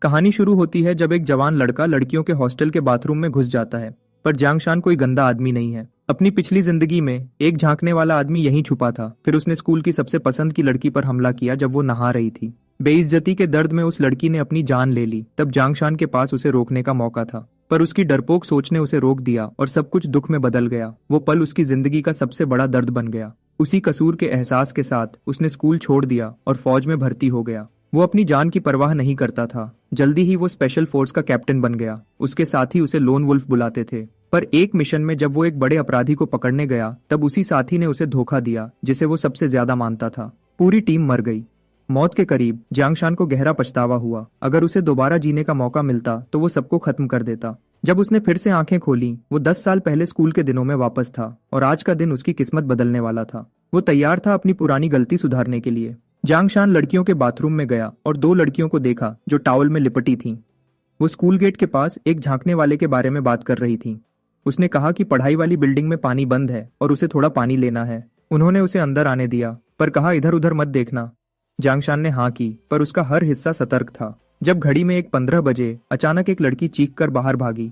कहानी शुरू होती है जब एक जवान लड़का लड़कियों के हॉस्टल के बाथरूम में घुस जाता है। पर जांगशान कोई गंदा आदमी नहीं है। अपनी पिछली जिंदगी में एक झांकने वाला आदमी यहीं छुपा था। फिर उसने स्कूल की सबसे पसंद की लड़की पर हमला किया जब वो नहा रही थी। बेइज्जती के दर्द में उस लड़की ने अपनी जान ले ली। तब जांगशान के पास उसे रोकने का मौका था, पर उसकी डरपोक सोच ने उसे रोक दिया और सब कुछ दुख में बदल गया। वो पल उसकी जिंदगी का सबसे बड़ा दर्द बन गया। उसी कसूर के एहसास के साथ उसने स्कूल छोड़ दिया और फौज में भर्ती हो गया। वो अपनी जान की परवाह नहीं करता था। जल्दी ही वो स्पेशल फोर्स का कैप्टन बन गया। उसके साथी उसे लोन वुल्फ बुलाते थे। पर एक मिशन में जब वो एक बड़े अपराधी को पकड़ने गया, तब उसी साथी ने उसे धोखा दिया जिसे वो सबसे ज्यादा मानता था। पूरी टीम मर गई। मौत के करीब जांगशान को गहरा पछतावा हुआ। अगर उसे दोबारा जीने का मौका मिलता तो वो सबको खत्म कर देता। जब उसने फिर से आंखें खोली, वो 10 साल पहले स्कूल के दिनों में वापस था और आज का दिन उसकी किस्मत बदलने वाला था। वो तैयार था अपनी पुरानी गलती सुधारने के लिए। जांगशान लड़कियों के बाथरूम में गया और 2 लड़कियों को देखा जो टॉवल में लिपटी थीं। वो स्कूल गेट के पास एक झांकने वाले के बारे में बात कर रही थीं। उसने कहा कि पढ़ाई वाली बिल्डिंग में पानी बंद है और उसे थोड़ा पानी लेना है। उन्होंने उसे अंदर आने दिया, पर कहा इधर उधर मत देखना। जांगशान ने हाँ की, पर उसका हर हिस्सा सतर्क था। जब घड़ी में 15 बजे अचानक एक लड़की चीख कर बाहर भागी,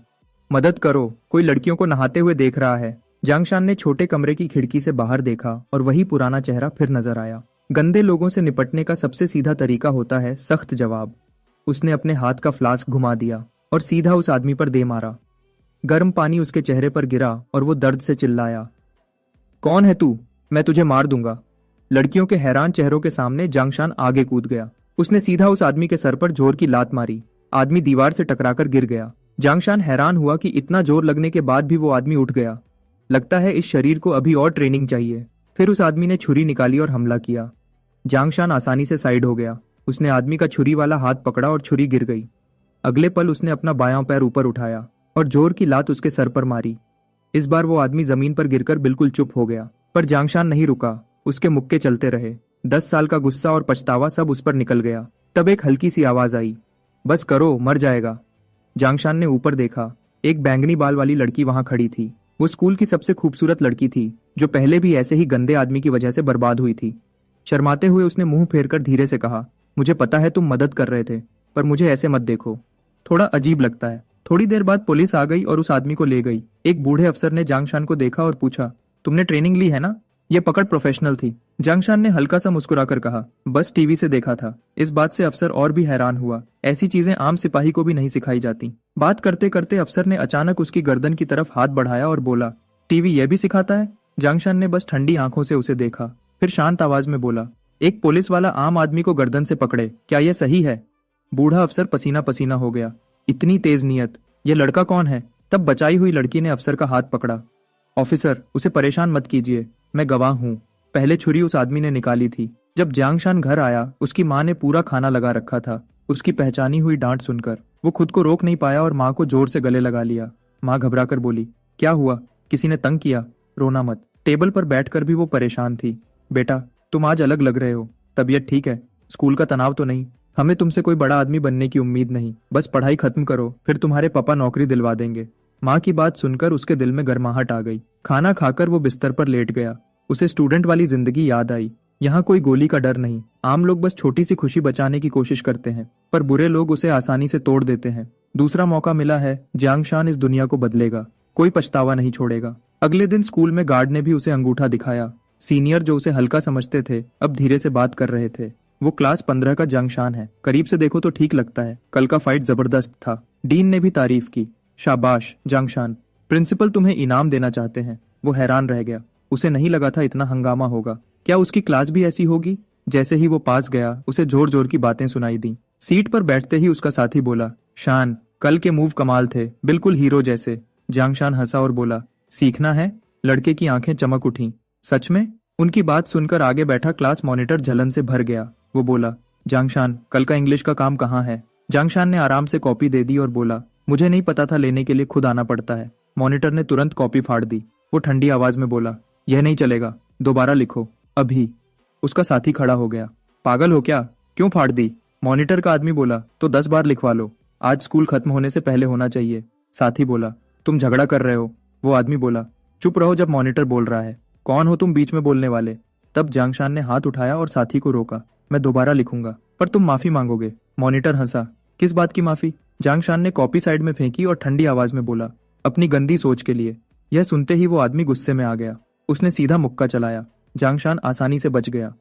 मदद करो, कोई लड़कियों को नहाते हुए देख रहा है। जांगशान ने छोटे कमरे की खिड़की से बाहर देखा और वही पुराना चेहरा फिर नजर आया। गंदे लोगों से निपटने का सबसे सीधा तरीका होता है सख्त जवाब। उसने अपने हाथ का फ्लास्क घुमा दिया और सीधा उस आदमी पर दे मारा। गर्म पानी उसके चेहरे पर गिरा और वो दर्द से चिल्लाया, कौन है तू? मैं तुझे मार दूंगा। लड़कियों के हैरान चेहरों के सामने जांगशान आगे कूद गया। उसने सीधा उस आदमी के सर पर जोर की लात मारी। आदमी दीवार से टकराकर गिर गया। जांगशान हैरान हुआ कि इतना जोर लगने के बाद भी वो आदमी उठ गया। लगता है इस शरीर को अभी और ट्रेनिंग चाहिए। फिर उस आदमी ने छुरी निकाली और हमला किया। जांगशान आसानी से साइड हो गया। उसने आदमी का छुरी वाला हाथ पकड़ा और छुरी गिर गई। अगले पल उसने अपना बायां पैर ऊपर उठाया और जोर की लात उसके सर पर मारी। इस बार वो आदमी जमीन पर गिरकर बिल्कुल चुप हो गया, पर जांगशान नहीं रुका। उसके मुक्के चलते रहे। 10 साल का गुस्सा और पछतावा सब उस पर निकल गया। तब एक हल्की सी आवाज आई, बस करो, मर जाएगा। जांगशान ने ऊपर देखा। एक बैंगनी बाल वाली लड़की वहां खड़ी थी। वो स्कूल की सबसे खूबसूरत लड़की थी, जो पहले भी ऐसे ही गंदे आदमी की वजह से बर्बाद हुई थी। शर्माते हुए उसने मुंह फेरकर धीरे से कहा, मुझे पता है तुम मदद कर रहे थे, पर मुझे ऐसे मत देखो, थोड़ा अजीब लगता है। थोड़ी देर बाद पुलिस आ गई और उस आदमी को ले गई। एक बूढ़े अफसर ने जांगशान को देखा और पूछा, तुमने ट्रेनिंग ली है ना? ये पकड़ प्रोफेशनल थी। जांगशान ने हल्का सा मुस्कुराकर कहा, बस टीवी से देखा था। इस बात से अफसर और भी हैरान हुआ। ऐसी चीजें आम सिपाही को भी नहीं सिखाई जाती। बात करते करते अफसर ने अचानक उसकी गर्दन की तरफ हाथ बढ़ाया और बोला, टीवी यह भी सिखाता है? जांगशान ने बस ठंडी आंखों से उसे देखा, फिर शांत आवाज में बोला, एक पुलिस वाला आम आदमी को गर्दन से पकड़े, क्या यह सही है? बूढ़ा अफसर पसीना पसीना हो गया। इतनी तेज नियत, यह लड़का कौन है? तब बचाई हुई लड़की ने अफसर का हाथ पकड़ा। ऑफिसर, उसे परेशान मत कीजिए, मैं गवाह हूँ। पहले छुरी उस आदमी ने निकाली थी। जब जांगशान घर आया, उसकी माँ ने पूरा खाना लगा रखा था। उसकी पहचानी हुई डांट सुनकर वो खुद को रोक नहीं पाया और माँ को जोर से गले लगा लिया। माँ घबराकर बोली, क्या हुआ? किसी ने तंग किया? रोना मत। टेबल पर बैठकर भी वो परेशान थी। बेटा, तुम आज अलग लग रहे हो। तबीयत ठीक है? स्कूल का तनाव तो नहीं? हमें तुमसे कोई बड़ा आदमी बनने की उम्मीद नहीं। बस पढ़ाई खत्म करो, फिर तुम्हारे पापा नौकरी दिलवा देंगे। माँ की बात सुनकर उसके दिल में गर्माहट आ गई। खाना खाकर वो बिस्तर पर लेट गया। उसे स्टूडेंट वाली जिंदगी याद आई। यहाँ कोई गोली का डर नहीं। आम लोग बस छोटी सी खुशी बचाने की कोशिश करते हैं, पर बुरे लोग उसे आसानी से तोड़ देते हैं। दूसरा मौका मिला है। जांगशान इस दुनिया को बदलेगा। कोई पछतावा नहीं छोड़ेगा। अगले दिन स्कूल में गार्ड ने भी उसे अंगूठा दिखाया। सीनियर जो उसे हल्का समझते थे, अब धीरे से बात कर रहे थे। वो क्लास 15 का जांगशान है। करीब से देखो तो ठीक लगता है। कल का फाइट जबरदस्त था। डीन ने भी तारीफ की। शाबाश जांगशान, प्रिंसिपल तुम्हें इनाम देना चाहते हैं। वो हैरान रह गया। उसे नहीं लगा था इतना हंगामा होगा। क्या उसकी क्लास भी ऐसी होगी? जैसे ही वो पास गया, उसे जोर जोर की बातें सुनाई दी। सीट पर बैठते ही उसका साथी बोला, शान, कल के मूव कमाल थे, बिल्कुल हीरो जैसे। जांगशान हंसा और बोला, सीखना है? लड़के की आंखें चमक उठी। सच में? उनकी बात सुनकर आगे बैठा क्लास मॉनिटर जलन से भर गया। वो बोला, जांगशान, कल का इंग्लिश का काम कहाँ है? जांगशान ने आराम से कॉपी दे दी और बोला, मुझे नहीं पता था, लेने के लिए खुद आना पड़ता है। मॉनिटर ने तुरंत कॉपी फाड़ दी। वो ठंडी आवाज में बोला, यह नहीं चलेगा, दोबारा लिखो, अभी। उसका साथी खड़ा हो गया। पागल हो क्या? क्यों फाड़ दी? मॉनिटर का आदमी बोला, तो 10 बार लिखवा लो। आज स्कूल खत्म होने से पहले होना चाहिए। साथी बोला, तुम झगड़ा कर रहे हो। वो आदमी बोला, चुप रहो जब मॉनिटर बोल रहा है। कौन हो तुम बीच में बोलने वाले? तब जांगशान ने हाथ उठाया और साथी को रोका। मैं दोबारा लिखूंगा, पर तुम माफी मांगोगे। मॉनिटर हंसा, किस बात की माफी? जांगशान ने कॉपी साइड में फेंकी और ठंडी आवाज में बोला, अपनी गंदी सोच के लिए। यह सुनते ही वो आदमी गुस्से में आ गया। उसने सीधा मुक्का चलाया। जांगशान आसानी से बच गया,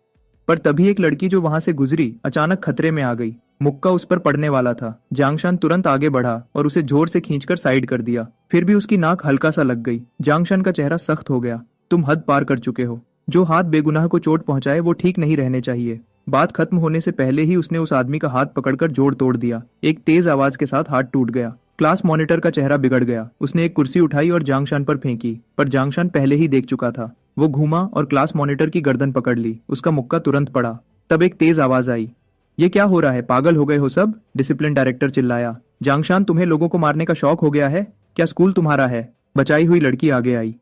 पर तभी एक लड़की जो वहां से गुजरी अचानक खतरे में आ गई। मुक्का उस पर पड़ने वाला था। जांगशान तुरंत आगे बढ़ा और उसे जोर से खींचकर साइड कर दिया। फिर भी उसकी नाक हल्का सा लग गई। जांगशान का चेहरा सख्त हो गया। तुम हद पार कर चुके हो। जो हाथ बेगुनाह को चोट पहुंचाए वो ठीक नहीं रहने चाहिए। बात खत्म होने से पहले ही उसने उस आदमी का हाथ पकड़कर जोड़ तोड़ दिया। एक तेज आवाज के साथ हाथ टूट गया। क्लास मॉनिटर का चेहरा बिगड़ गया। उसने एक कुर्सी उठाई और जांगशान पर फेंकी, पर जांगशान पहले ही देख चुका था। वो घूमा और क्लास मॉनिटर की गर्दन पकड़ ली। उसका मुक्का तुरंत पड़ा। तब एक तेज आवाज आई, ये क्या हो रहा है? पागल हो गए हो सब? डिसिप्लिन डायरेक्टर चिल्लाया। जांगशान, तुम्हें लोगों को मारने का शौक हो गया है? क्या स्कूल तुम्हारा है? बचाई हुई लड़की आगे आई।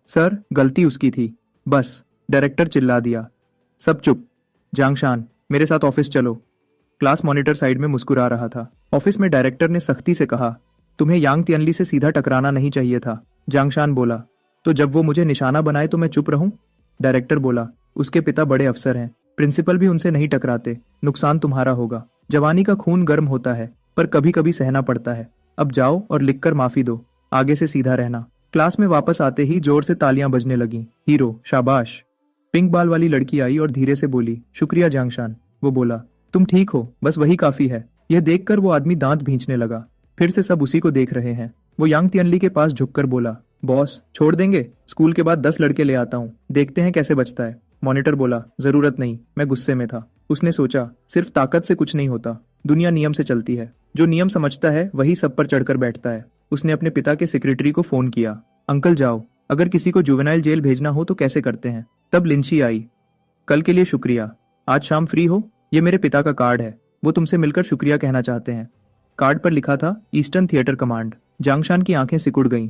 सर, गलती उसकी थी। बस, डायरेक्टर चिल्ला दिया। सब चुप। जांगशान, मेरे साथ ऑफिस चलो। क्लास मॉनिटर साइड में मुस्कुरा रहा था। ऑफिस में डायरेक्टर ने सख्ती से कहा, तुम्हें यांग तियनली से सीधा टकराना नहीं चाहिए था। जांगशान बोला, तो जब वो मुझे निशाना बनाए तो मैं चुप रहूं? डायरेक्टर बोला, उसके पिता बड़े अफसर हैं, प्रिंसिपल भी उनसे नहीं टकराते। नुकसान तुम्हारा होगा। जवानी का खून गर्म होता है, पर कभी कभी सहना पड़ता है। अब जाओ और लिखकर माफी दो। आगे से सीधा रहना। क्लास में वापस आते ही जोर से तालियां बजने लगीं। हीरो, शाबाश। पिंक बाल वाली लड़की आई और धीरे से बोली, शुक्रिया जांगशान। वो बोला, तुम ठीक हो, बस वही काफी है। यह देखकर वो आदमी दांत भींचने लगा। फिर से सब उसी को देख रहे हैं। वो यांग तियनली के पास झुककर बोला, बॉस, छोड़ देंगे? स्कूल के बाद 10 लड़के ले आता हूँ, देखते हैं कैसे बचता है। मॉनिटर बोला, जरूरत नहीं, मैं गुस्से में था। उसने सोचा, सिर्फ ताकत से कुछ नहीं होता, दुनिया नियम से चलती है। जो नियम समझता है वही सब पर चढ़कर बैठता है। उसने अपने पिता के सेक्रेटरी को फोन किया, अंकल जाओ, अगर किसी को जुवेनाइल जेल भेजना हो तो कैसे करते हैं? तब लिंची आई, कल के लिए शुक्रिया। आज शाम फ्री हो? ये मेरे पिता का कार्ड है, वो तुमसे मिलकर शुक्रिया कहना चाहते हैं। कार्ड पर लिखा था, ईस्टर्न थिएटर कमांड। जांगशान की आंखें सिकुड़ गईं।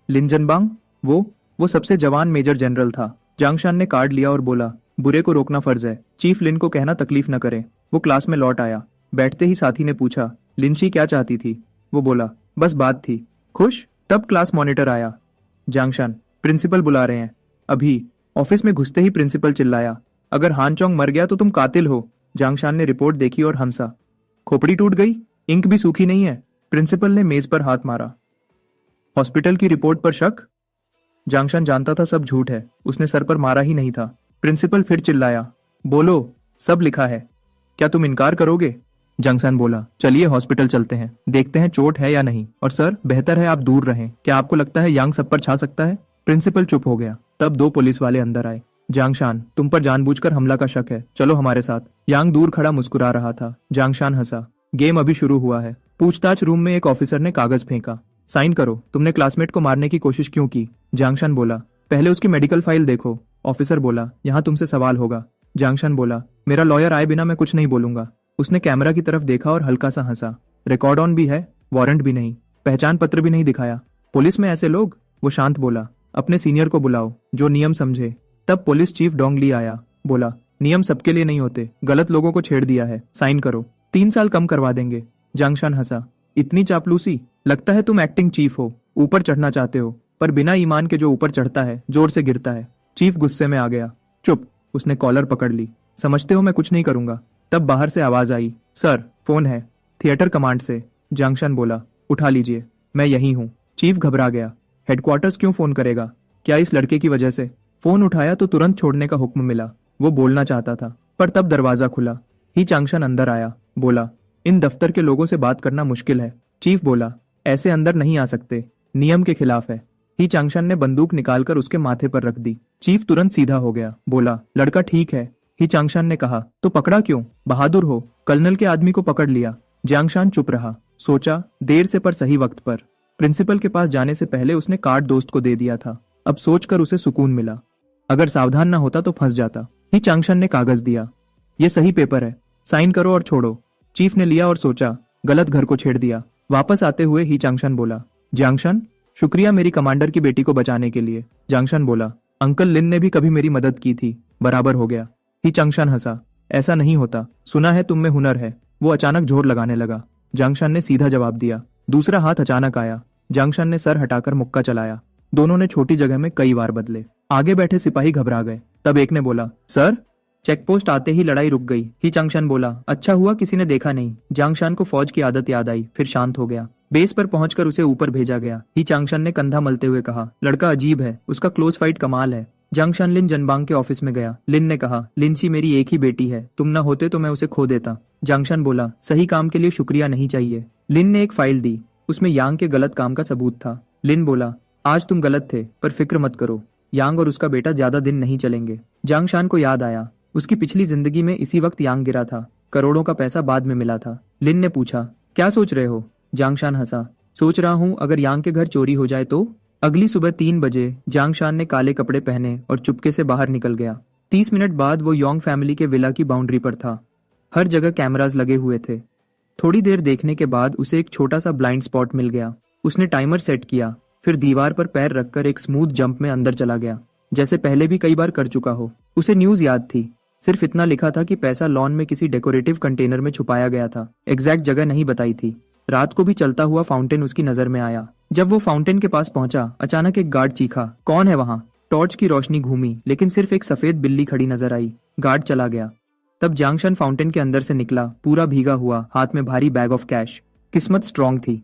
लिनजनबांग? वो सबसे जवान मेजर जनरल था। जांगशान ने कार्ड लिया और बोला, बुरे को रोकना फर्ज है, चीफ लिन को कहना तकलीफ न करें। वो क्लास में लौट आया। बैठते ही साथी ने पूछा, लिंची क्या चाहती थी? वो बोला, बस बात थी। खुश? तब क्लास मॉनिटर आया। जांगशान, प्रिंसिपल बुला रहे हैं अभी। ऑफिस में घुसते ही प्रिंसिपल चिल्लाया, अगर हानचोंग मर गया तो तुम कातिल हो। जांगशान ने रिपोर्ट देखी और हंसा। खोपड़ी टूट गई? इंक भी सूखी नहीं है। प्रिंसिपल ने मेज पर हाथ मारा। हॉस्पिटल की रिपोर्ट पर शक? जांगशान जानता था सब झूठ है। उसने सर पर मारा ही नहीं था। प्रिंसिपल फिर चिल्लाया, बोलो, सब लिखा है, क्या तुम इनकार करोगे? जांगशान बोला, चलिए हॉस्पिटल चलते हैं, देखते हैं चोट है या नहीं। और सर, बेहतर है आप दूर रहें। क्या आपको लगता है यांग सब पर छा सकता है? प्रिंसिपल चुप हो गया। तब 2 पुलिस वाले अंदर आए। जांगशान, तुम पर जानबूझकर हमला का शक है, चलो हमारे साथ। यांग दूर खड़ा मुस्कुरा रहा था। जांगशान हंसा। गेम अभी शुरू हुआ है। पूछताछ रूम में एक ऑफिसर ने कागज फेंका। साइन करो, तुमने क्लासमेट को मारने की कोशिश क्यों की? जांगशान बोला, पहले उसकी मेडिकल फाइल देखो। ऑफिसर बोला, यहाँ तुमसे सवाल होगा। जांगशान बोला, मेरा लॉयर आए बिना मैं कुछ नहीं बोलूंगा। उसने कैमरा की तरफ देखा और हल्का सा हंसा। रिकॉर्ड ऑन भी है, वारंट भी नहीं, पहचान पत्र भी नहीं दिखाया। पुलिस में ऐसे लोग? वो शांत बोला, अपने सीनियर को बुलाओ जो नियम समझे। तब पुलिस चीफ डोंगली आया। बोला, नियम सबके लिए नहीं होते, गलत लोगों को छेड़ दिया है, साइन करो, 3 साल कम करवा देंगे। जांगशान हंसा, इतनी चापलूसी? लगता है तुम एक्टिंग चीफ हो, ऊपर चढ़ना चाहते हो, पर बिना ईमान के जो ऊपर चढ़ता है जोर से गिरता है। चीफ गुस्से में आ गया। चुप। उसने कॉलर पकड़ ली। समझते हो मैं कुछ नहीं करूंगा। तब बाहर से आवाज आई, सर, फोन है, थिएटर कमांड से। जांगशान बोला, उठा लीजिए, मैं यही हूँ। चीफ घबरा गया। हेडक्वार्टर्स क्यों फोन करेगा? क्या इस लड़के की वजह से? फोन उठाया तो तुरंत छोड़ने का हुक्म मिला। वो बोलना चाहता था, पर तब दरवाजा खुला। ही चांगशान अंदर आया। बोला, इन दफ्तर के लोगों से बात करना मुश्किल है। चीफ बोला, ऐसे अंदर नहीं आ सकते, नियम के खिलाफ है। ही चांगशान ने बंदूक निकालकर उसके माथे पर रख दी। चीफ तुरंत सीधा हो गया। बोला, लड़का ठीक है। ही चांगशान ने कहा, तो पकड़ा क्यों? बहादुर हो, कर्नल के आदमी को पकड़ लिया। जांगशान चुप रहा। सोचा, देर से पर सही वक्त पर। प्रिंसिपल के पास जाने से पहले उसने कार्ड दोस्त को दे दिया था। अब सोचकर उसे सुकून मिला। अगर सावधान ना होता तो फंस जाता। ही चांगशान ने कागज दिया। ये सही पेपर है, साइन करो और छोड़ो। चीफ ने लिया और सोचा, गलत घर को छेड़ दिया। वापस आते हुए ही चांगशान बोला, जांगशान, शुक्रिया मेरी कमांडर की बेटी को बचाने के लिए। जांगशान बोला, अंकल लिन ने भी कभी मेरी मदद की थी, बराबर हो गया। ही चांगशान हंसा, ऐसा नहीं होता, सुना है तुम में हुनर है। वो अचानक जोर लगाने लगा। जांगशान ने सीधा जवाब दिया। दूसरा हाथ अचानक आया। जांगशान ने सर हटाकर मुक्का चलाया। दोनों ने छोटी जगह में कई बार बदले। आगे बैठे सिपाही घबरा गए। तब एक ने बोला, सर। चेकपोस्ट आते ही लड़ाई रुक गई। ही चांगशान बोला, अच्छा हुआ किसी ने देखा नहीं। जांगशान को फौज की आदत याद आई, फिर शांत हो गया। बेस पर पहुंचकर उसे ऊपर भेजा गया। ही चांगशान ने कंधा मलते हुए कहा, लड़का अजीब है, उसका क्लोज फाइट कमाल है। जांगशान लिन जनबांग के ऑफिस में गया। लिन ने कहा, लिनसी मेरी एक ही बेटी है, तुम न होते तो मैं उसे खो देता। जांगशान बोला, सही काम के लिए शुक्रिया नहीं चाहिए। लिन ने एक फाइल दी, उसमें यांग के गलत काम का सबूत था। लिन बोला, आज तुम गलत थे, पर फिक्र मत करो, यांग और उसका बेटा ज्यादा दिन नहीं चलेंगे। जांगशान को याद आया, उसकी पिछली जिंदगी में इसी वक्त यांग गिरा था, करोड़ों का पैसा बाद में मिला था। लिन ने पूछा, क्या सोच रहे हो? जांगशान हंसा, सोच रहा हूँ अगर यांग के घर चोरी हो जाए तो। अगली सुबह 3 बजे जांगशान ने काले कपड़े पहने और चुपके से बाहर निकल गया। 30 मिनट बाद वो योंग फैमिली के विला की बाउंड्री पर था। हर जगह कैमरास लगे हुए थे। थोड़ी देर देखने के बाद उसे एक छोटा सा ब्लाइंड स्पॉट मिल गया। उसने टाइमर सेट किया, फिर दीवार पर पैर रखकर एक स्मूथ जंप में अंदर चला गया, जैसे पहले भी कई बार कर चुका हो। उसे न्यूज याद थी, सिर्फ इतना लिखा था कि पैसा लॉन में किसी डेकोरेटिव कंटेनर में छुपाया गया था, एग्जैक्ट जगह नहीं बताई थी। रात को भी चलता हुआ फाउंटेन उसकी नजर में आया। जब वो फाउंटेन के पास पहुंचा, अचानक एक गार्ड चीखा, कौन है वहां? टॉर्च की रोशनी घूमी, लेकिन सिर्फ एक सफेद बिल्ली खड़ी नजर आई। गार्ड चला गया। तब जांगशान फाउंटेन के अंदर से निकला, पूरा भीगा हुआ, हाथ में भारी बैग ऑफ कैश। किस्मत स्ट्रांग थी।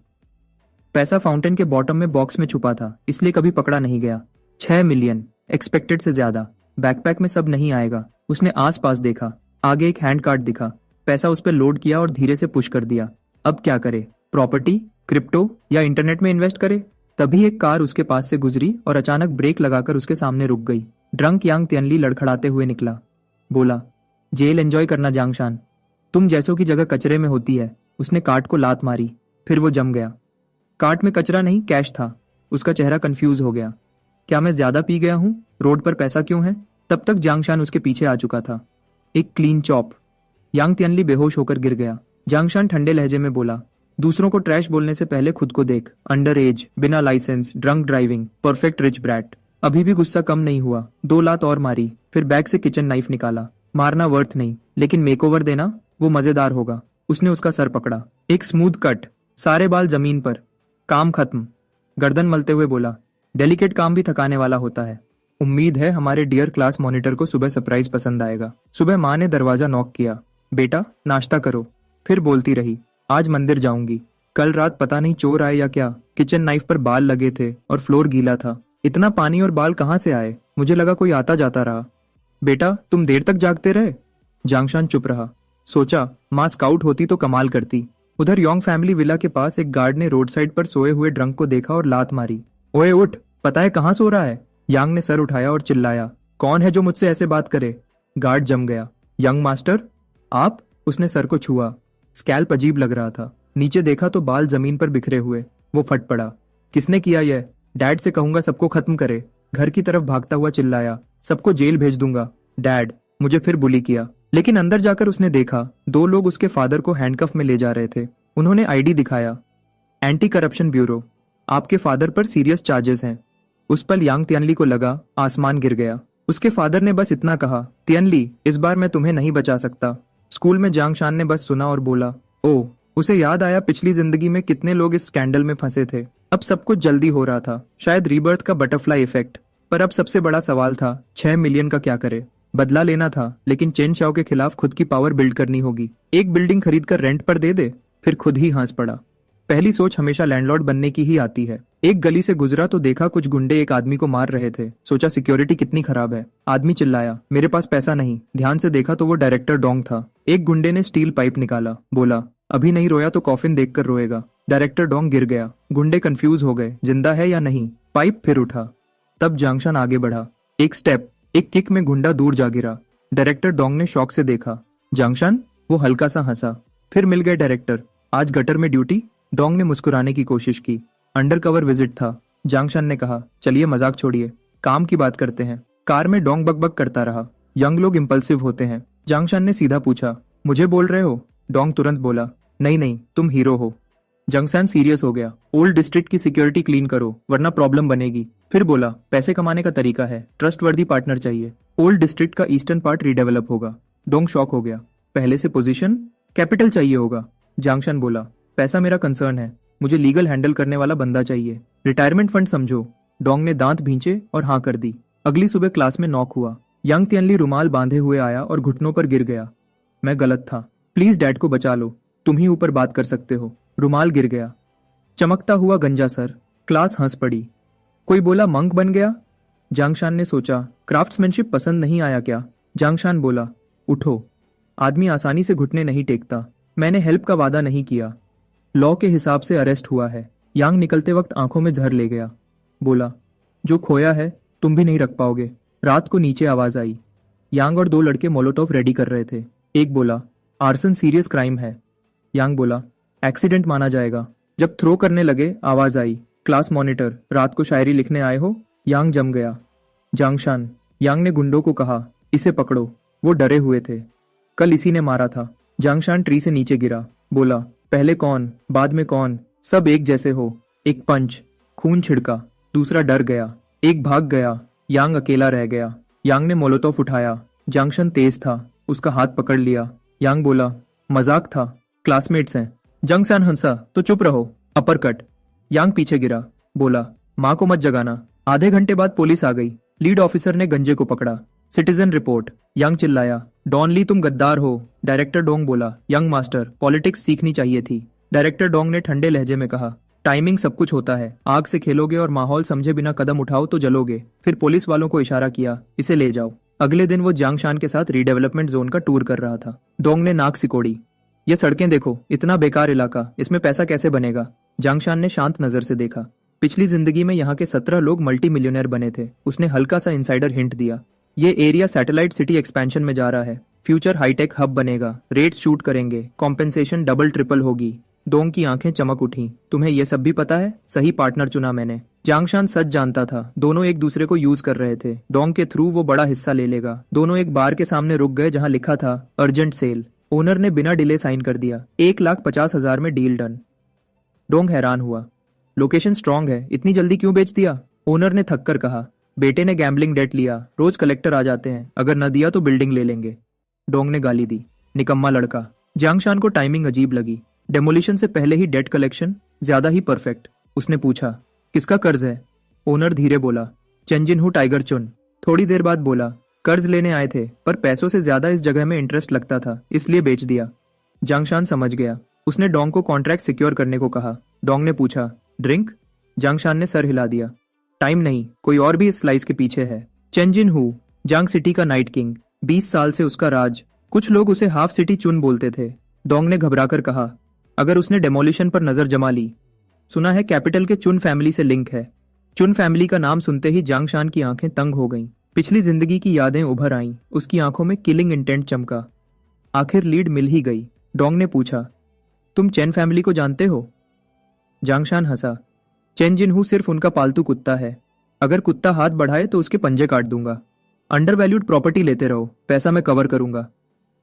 पैसा फाउंटेन के बॉटम में बॉक्स में छुपा था, इसलिए कभी पकड़ा नहीं गया। 6 मिलियन, एक्सपेक्टेड से ज्यादा। बैकपैक में सब नहीं आएगा। उसने आस पास देखा, आगे एक हैंड कार्ड दिखा। पैसा उस पर लोड किया और धीरे से पुश कर दिया। अब क्या करे? प्रॉपर्टी, क्रिप्टो या इंटरनेट में इन्वेस्ट करे? तभी एक कार उसके पास से गुजरी और अचानक ब्रेक लगाकर उसके सामने रुक गई। ड्रंक यांग तियनली लड़खड़ाते हुए निकला। बोला, जेल एंजॉय करना जांगशान, तुम जैसों की जगह कचरे में होती है। उसने कार्ट को लात मारी, फिर वो जम गया। कार्ट में कचरा नहीं, कैश था। उसका चेहरा कंफ्यूज हो गया। क्या मैं ज्यादा पी गया हूँ? रोड पर पैसा क्यों है? तब तक जांगशान उसके पीछे आ चुका था। एक क्लीन चॉप। यांग तियनली बेहोश होकर गिर गया। जांगशान ठंडे लहजे में बोला, दूसरों को ट्रैश बोलने से पहले खुद को देख। अंडर एज, बिना licence, drunk driving, perfect rich brat. अभी भी गुस्सा कम नहीं हुआ। 2 लात और मारी, फिर बैग से किचन नाइफ निकाला। मारना वर्थ नहीं, लेकिन मेकओवर देना, वो मजेदार होगा। उसने उसका सर पकड़ा। एक स्मूथ कट, सारे बाल जमीन पर। काम खत्म। गर्दन मलते हुए बोला, डेलिकेट काम भी थकाने वाला होता है। उम्मीद है हमारे डियर क्लास मॉनिटर को सुबह सरप्राइज पसंद आएगा। सुबह माँ ने दरवाजा नॉक किया। बेटा, नाश्ता करो। फिर बोलती रही, आज मंदिर जाऊंगी। कल रात पता नहीं चोर आए या क्या, किचन नाइफ पर बाल लगे थे और फ्लोर गीला था। इतना पानी और बाल कहाँ से आए? मुझे लगा कोई आता जाता रहा। बेटा, तुम देर तक जागते रहे? जांगशान चुप रहा। सोचा, माँ स्काउट होती तो कमाल करती। उधर योंग फैमिली विला के पास एक गार्ड ने रोड साइड पर सोए हुए ड्रंक को देखा और लात मारी। ओए उठ, पता है कहाँ सो रहा है? यांग ने सर उठाया और चिल्लाया, कौन है जो मुझसे ऐसे बात करे? गार्ड जम गया। यंग मास्टर, आप? उसने सर को छुआ। स्कैल्प अजीब लग रहा था। नीचे देखा तो बाल जमीन पर बिखरे हुए। वो फट पड़ा। किसने किया यह? डैड से कहूंगा सबको खत्म करे। घर की तरफ भागता हुआ चिल्लाया, सबको जेल भेज दूंगा। डैड, मुझे फिर बुली किया। लेकिन अंदर जाकर उसने देखा 2 लोग उसके फादर को हैंडकफ में ले जा रहे थे। उन्होंने आईडी दिखाया, एंटी करप्शन ब्यूरो। आपके फादर पर सीरियस चार्जेस हैं। उस पल यांग तियनली को लगा आसमान गिर गया। उसके फादर ने बस इतना कहा, तियनली, इस बार मैं तुम्हें नहीं बचा सकता। स्कूल में जांगशान ने बस सुना और बोला, ओह। उसे याद आया पिछली जिंदगी में कितने लोग इस स्कैंडल में फंसे थे। अब सब कुछ जल्दी हो रहा था, शायद रीबर्थ का बटरफ्लाई इफेक्ट। पर अब सबसे बड़ा सवाल था, 6 मिलियन का क्या करे? बदला लेना था, लेकिन चेन शाओ के खिलाफ खुद की पावर बिल्ड करनी होगी। एक बिल्डिंग खरीद कर रेंट पर दे दे। फिर खुद ही हंस पड़ा। पहली सोच हमेशा लैंडलॉर्ड बनने की ही आती है। एक गली से गुजरा तो देखा कुछ गुंडे एक आदमी को मार रहे थे। सोचा सिक्योरिटी कितनी खराब है। आदमी चिल्लाया, मेरे पास पैसा नहीं। ध्यान से देखा तो वो डायरेक्टर डोंग था। एक गुंडे ने स्टील पाइप निकाला। बोला, अभी नहीं रोया तो कॉफिन देखकर रोएगा। डायरेक्टर डोंग गिर गया। गुंडे कंफ्यूज हो गए, जिंदा है या नहीं। पाइप फिर उठा। तब जांगशान आगे बढ़ा। एक स्टेप, एक किक में गुंडा दूर जा गिरा। डायरेक्टर डोंग ने शौक से देखा। जांगशान? वो हल्का सा हंसा। फिर मिल गए डायरेक्टर। आज गटर में ड्यूटी? डोंग ने मुस्कुराने की कोशिश की। अंडरकवर विजिट था। जांगशान ने कहा, चलिए मजाक छोड़िए, काम की बात करते हैं। कार में डोंग बकबक करता रहा। यंग लोग इंपल्सिव होते हैं। जांगशान ने सीधा पूछा, मुझे बोल रहे हो? डोंग तुरंत बोला, नहीं नहीं, तुम हीरो हो। जांगशान सीरियस हो गया। ओल्ड डिस्ट्रिक्ट की सिक्योरिटी क्लीन करो, वरना प्रॉब्लम बनेगी। फिर बोला, पैसे कमाने का तरीका है, ट्रस्टवर्दी पार्टनर चाहिए। ओल्ड डिस्ट्रिक्ट का ईस्टर्न पार्ट रीडेवलप होगा। डोंग शॉक हो गया। पहले से पोजीशन, कैपिटल चाहिए होगा। जांगशान बोला, पैसा मेरा कंसर्न है, मुझे लीगल हैंडल करने वाला बंदा चाहिए। रिटायरमेंट फंड समझो। डोंग ने दांत भींचे और हाँ कर दी। अगली सुबह क्लास में नॉक हुआ। यांग तियनली रुमाल बांधे हुए आया और घुटनों पर गिर गया। मैं गलत था, प्लीज डैड को बचा लो, तुम ही ऊपर बात कर सकते हो। रुमाल गिर गया। चमकता हुआ गंजा सर। क्लास हंस पड़ी। कोई बोला मंक बन गया? जांगशान ने सोचा, क्राफ्ट्समैनशिप पसंद नहीं आया क्या? जांगशान बोला, उठो। आदमी आसानी से घुटने नहीं टेकता। मैंने हेल्प का वादा नहीं किया। लॉ के हिसाब से अरेस्ट हुआ है। यांग निकलते वक्त आंखों में झर ले गया। बोला, जो खोया है तुम भी नहीं रख पाओगे। रात को नीचे आवाज आई। यांग और दो लड़के मोलोटोव रेडी कर रहे थे। एक बोला, आर्सन सीरियस क्राइम है। यांग बोला, एक्सीडेंट माना जाएगा। जब थ्रो करने लगे आवाज आई, क्लास मॉनिटर, रात को शायरी लिखने आए हो? यांग जम गया। जांगशान। यांग ने गुंडों को कहा, इसे पकड़ो। वो डरे हुए थे। कल इसी ने मारा था। जांगशान ट्री से नीचे गिरा। बोला, पहले कौन बाद में कौन, सब एक जैसे हो। एक पंच, खून छिड़का। दूसरा डर गया। एक भाग गया। यांग अकेला रह गया। यांग ने मोलोटोव उठाया। जांगशान तेज था, उसका हाथ पकड़ लिया। यांग बोला, मजाक था, क्लासमेट्स हैं। जांगशान हंसा, तो चुप रहो। अपर-कट। यांग पीछे गिरा। बोला, माँ को मत जगाना। आधे घंटे बाद पुलिस आ गई। लीड ऑफिसर ने गंजे को पकड़ा। Citizen report. यांग चिल्लाया, डॉन ली तुम गद्दार हो। डायरेक्टर डोंग बोला, यंग मास्टर, पॉलिटिक्स सीखनी चाहिए थी। डायरेक्टर डोंग ने ठंडे लहजे में कहा, टाइमिंग सब कुछ होता है। आग से खेलोगे और माहौल समझे बिना कदम उठाओ तो जलोगे। फिर पुलिस वालों को इशारा किया, इसे ले जाओ। अगले दिन वो जांगशान के साथ रीडेवलपमेंट जोन का टूर कर रहा था। डोंग ने नाक सिकोड़ी। ये सड़कें देखो, इतना बेकार इलाका, इसमें पैसा कैसे बनेगा? जांगशान ने शांत नजर से देखा। पिछली जिंदगी में यहाँ के 17 लोग मल्टी मिलियनर बने थे। उसने हल्का सा इनसाइडर हिंट दिया। ये एरिया सैटेलाइट सिटी एक्सपेंशन में जा रहा है। फ्यूचर हाईटेक हब बनेगा। रेट्स शूट करेंगे। कॉम्पेंसेशन डबल ट्रिपल होगी। डोंग की आंखें चमक उठी। तुम्हें ये सब भी पता है? सही पार्टनर चुना मैंने। जांगशान सच जानता था। दोनों एक दूसरे को यूज कर रहे थे। डोंग के थ्रू वो बड़ा हिस्सा ले लेगा। दोनों एक बार के सामने रुक गए जहां लिखा था अर्जेंट सेल। ओनर ने बिना डिले साइन कर दिया। 1,50,000 में डील डन। डोंग हैरान हुआ। लोकेशन स्ट्रांग है, इतनी जल्दी क्यों बेच दिया? ओनर ने थक कर कहा, बेटे ने गैम्बलिंग डेट लिया, रोज कलेक्टर आ जाते हैं, अगर न दिया तो बिल्डिंग ले लेंगे। डोंग ने गाली दी, निकम्मा लड़का। जांगशान को टाइमिंग अजीब लगी। डेमोलिशन से पहले ही डेट कलेक्शन, ज्यादा ही परफेक्ट। उसने पूछा, किसका कर्ज है? ओनर धीरे बोला, चेंजिनहू टाइगर चुन। थोड़ी देर बाद बोला, कर्ज लेने आए थे पर पैसों से ज्यादा इस जगह में इंटरेस्ट लगता था, इसलिए बेच दिया। जांगशान समझ गया। उसने डोंग को कॉन्ट्रैक्ट सिक्योर करने को कहा। डोंग ने पूछा, ड्रिंक? जांगशान ने सर हिला दिया। टाइम नहीं, कोई और भी इस स्लाइस के पीछे है। चेंजिनहू, जांग सिटी का नाइट किंग, 20 साल से उसका राज। कुछ लोग उसे हाफ सिटी चुन बोलते थे। डोंग ने घबराकर कहा, अगर उसने डेमोलिशन पर नजर जमा ली। सुना है कैपिटल के चुन फैमिली से लिंक है। चुन फैमिली का नाम सुनते ही जांगशान की आंखें तंग हो गईं। पिछली जिंदगी की यादें उभर आईं। उसकी आंखों में किलिंग इंटेंट चमका। आखिर लीड मिल ही गई। डोंग ने पूछा, तुम चेन फैमिली को जानते हो? जांगशान हंसा। चेंजिनहू सिर्फ उनका पालतू कुत्ता है। अगर कुत्ता हाथ बढ़ाए तो उसके पंजे काट दूंगा। अंडर वैल्यूड प्रॉपर्टी लेते रहो, पैसा मैं कवर करूंगा।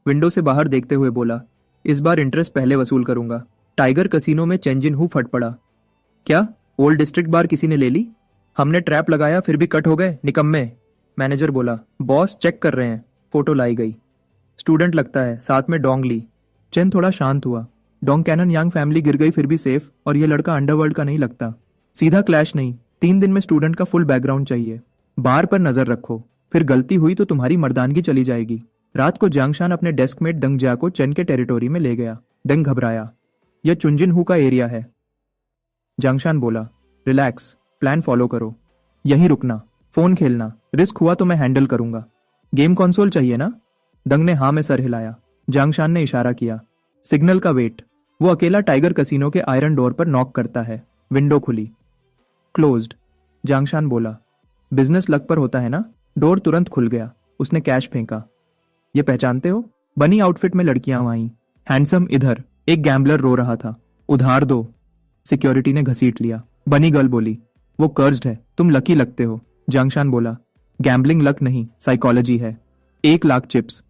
विंडो से बाहर देखते हुए बोला, इस बार इंटरेस्ट पहले वसूल करूंगा। टाइगर कसीनो में चेंजिनहू फट पड़ा। क्या ओल्ड डिस्ट्रिक्ट बार किसी ने ले ली? हमने ट्रैप लगाया फिर भी कट हो गए, निकम्मे। मैनेजर बोला, बॉस चेक कर रहे हैं। फोटो लाई गई। स्टूडेंट लगता है, साथ में डोंग ली। चेन थोड़ा शांत हुआ। डोंग कैनन यांग फैमिली गिर गई फिर भी सेफ, और ये लड़का अंडरवर्ल्ड का नहीं लगता। सीधा क्लैश नहीं, 3 दिन में स्टूडेंट का फुल बैकग्राउंड चाहिए। बार पर नजर रखो, फिर गलती हुई तो तुम्हारी मर्दानगी चली जाएगी। रात को जांगशान अपने डेस्कमेट दंग जिया को चेन के टेरिटोरी में ले गया। दंग घबराया। यह चुनजिनहू का एरिया है। जांगशान बोला, रिलैक्स, प्लान फॉलो करो। यहीं रुकना, फोन खेलना, रिस्क हुआ तो मैं हैंडल करूंगा। गेम कंसोल चाहिए ना? दंग ने हाँ में सर हिलाया। जांगशान ने इशारा किया। सिग्नल का वेट। वो अकेला टाइगर कसीनो के आयरन डोर पर नॉक करता है। विंडो खुली। क्लोज्ड। जांगशान बोला, बिजनेस लक पर होता है ना? डोर तुरंत खुल गया। उसने कैश फेंका। ये पहचानते हो? बनी आउटफिट में लड़कियां आईं। हैंडसम इधर। एक गैम्बलर रो रहा था। उधार दो। सिक्योरिटी ने घसीट लिया। बनी गर्ल बोली, वो कर्ज्ड है, तुम लकी लगते हो। जांगशान बोला, गैम्बलिंग लक नहीं, साइकोलॉजी है। 1 लाख चिप्स।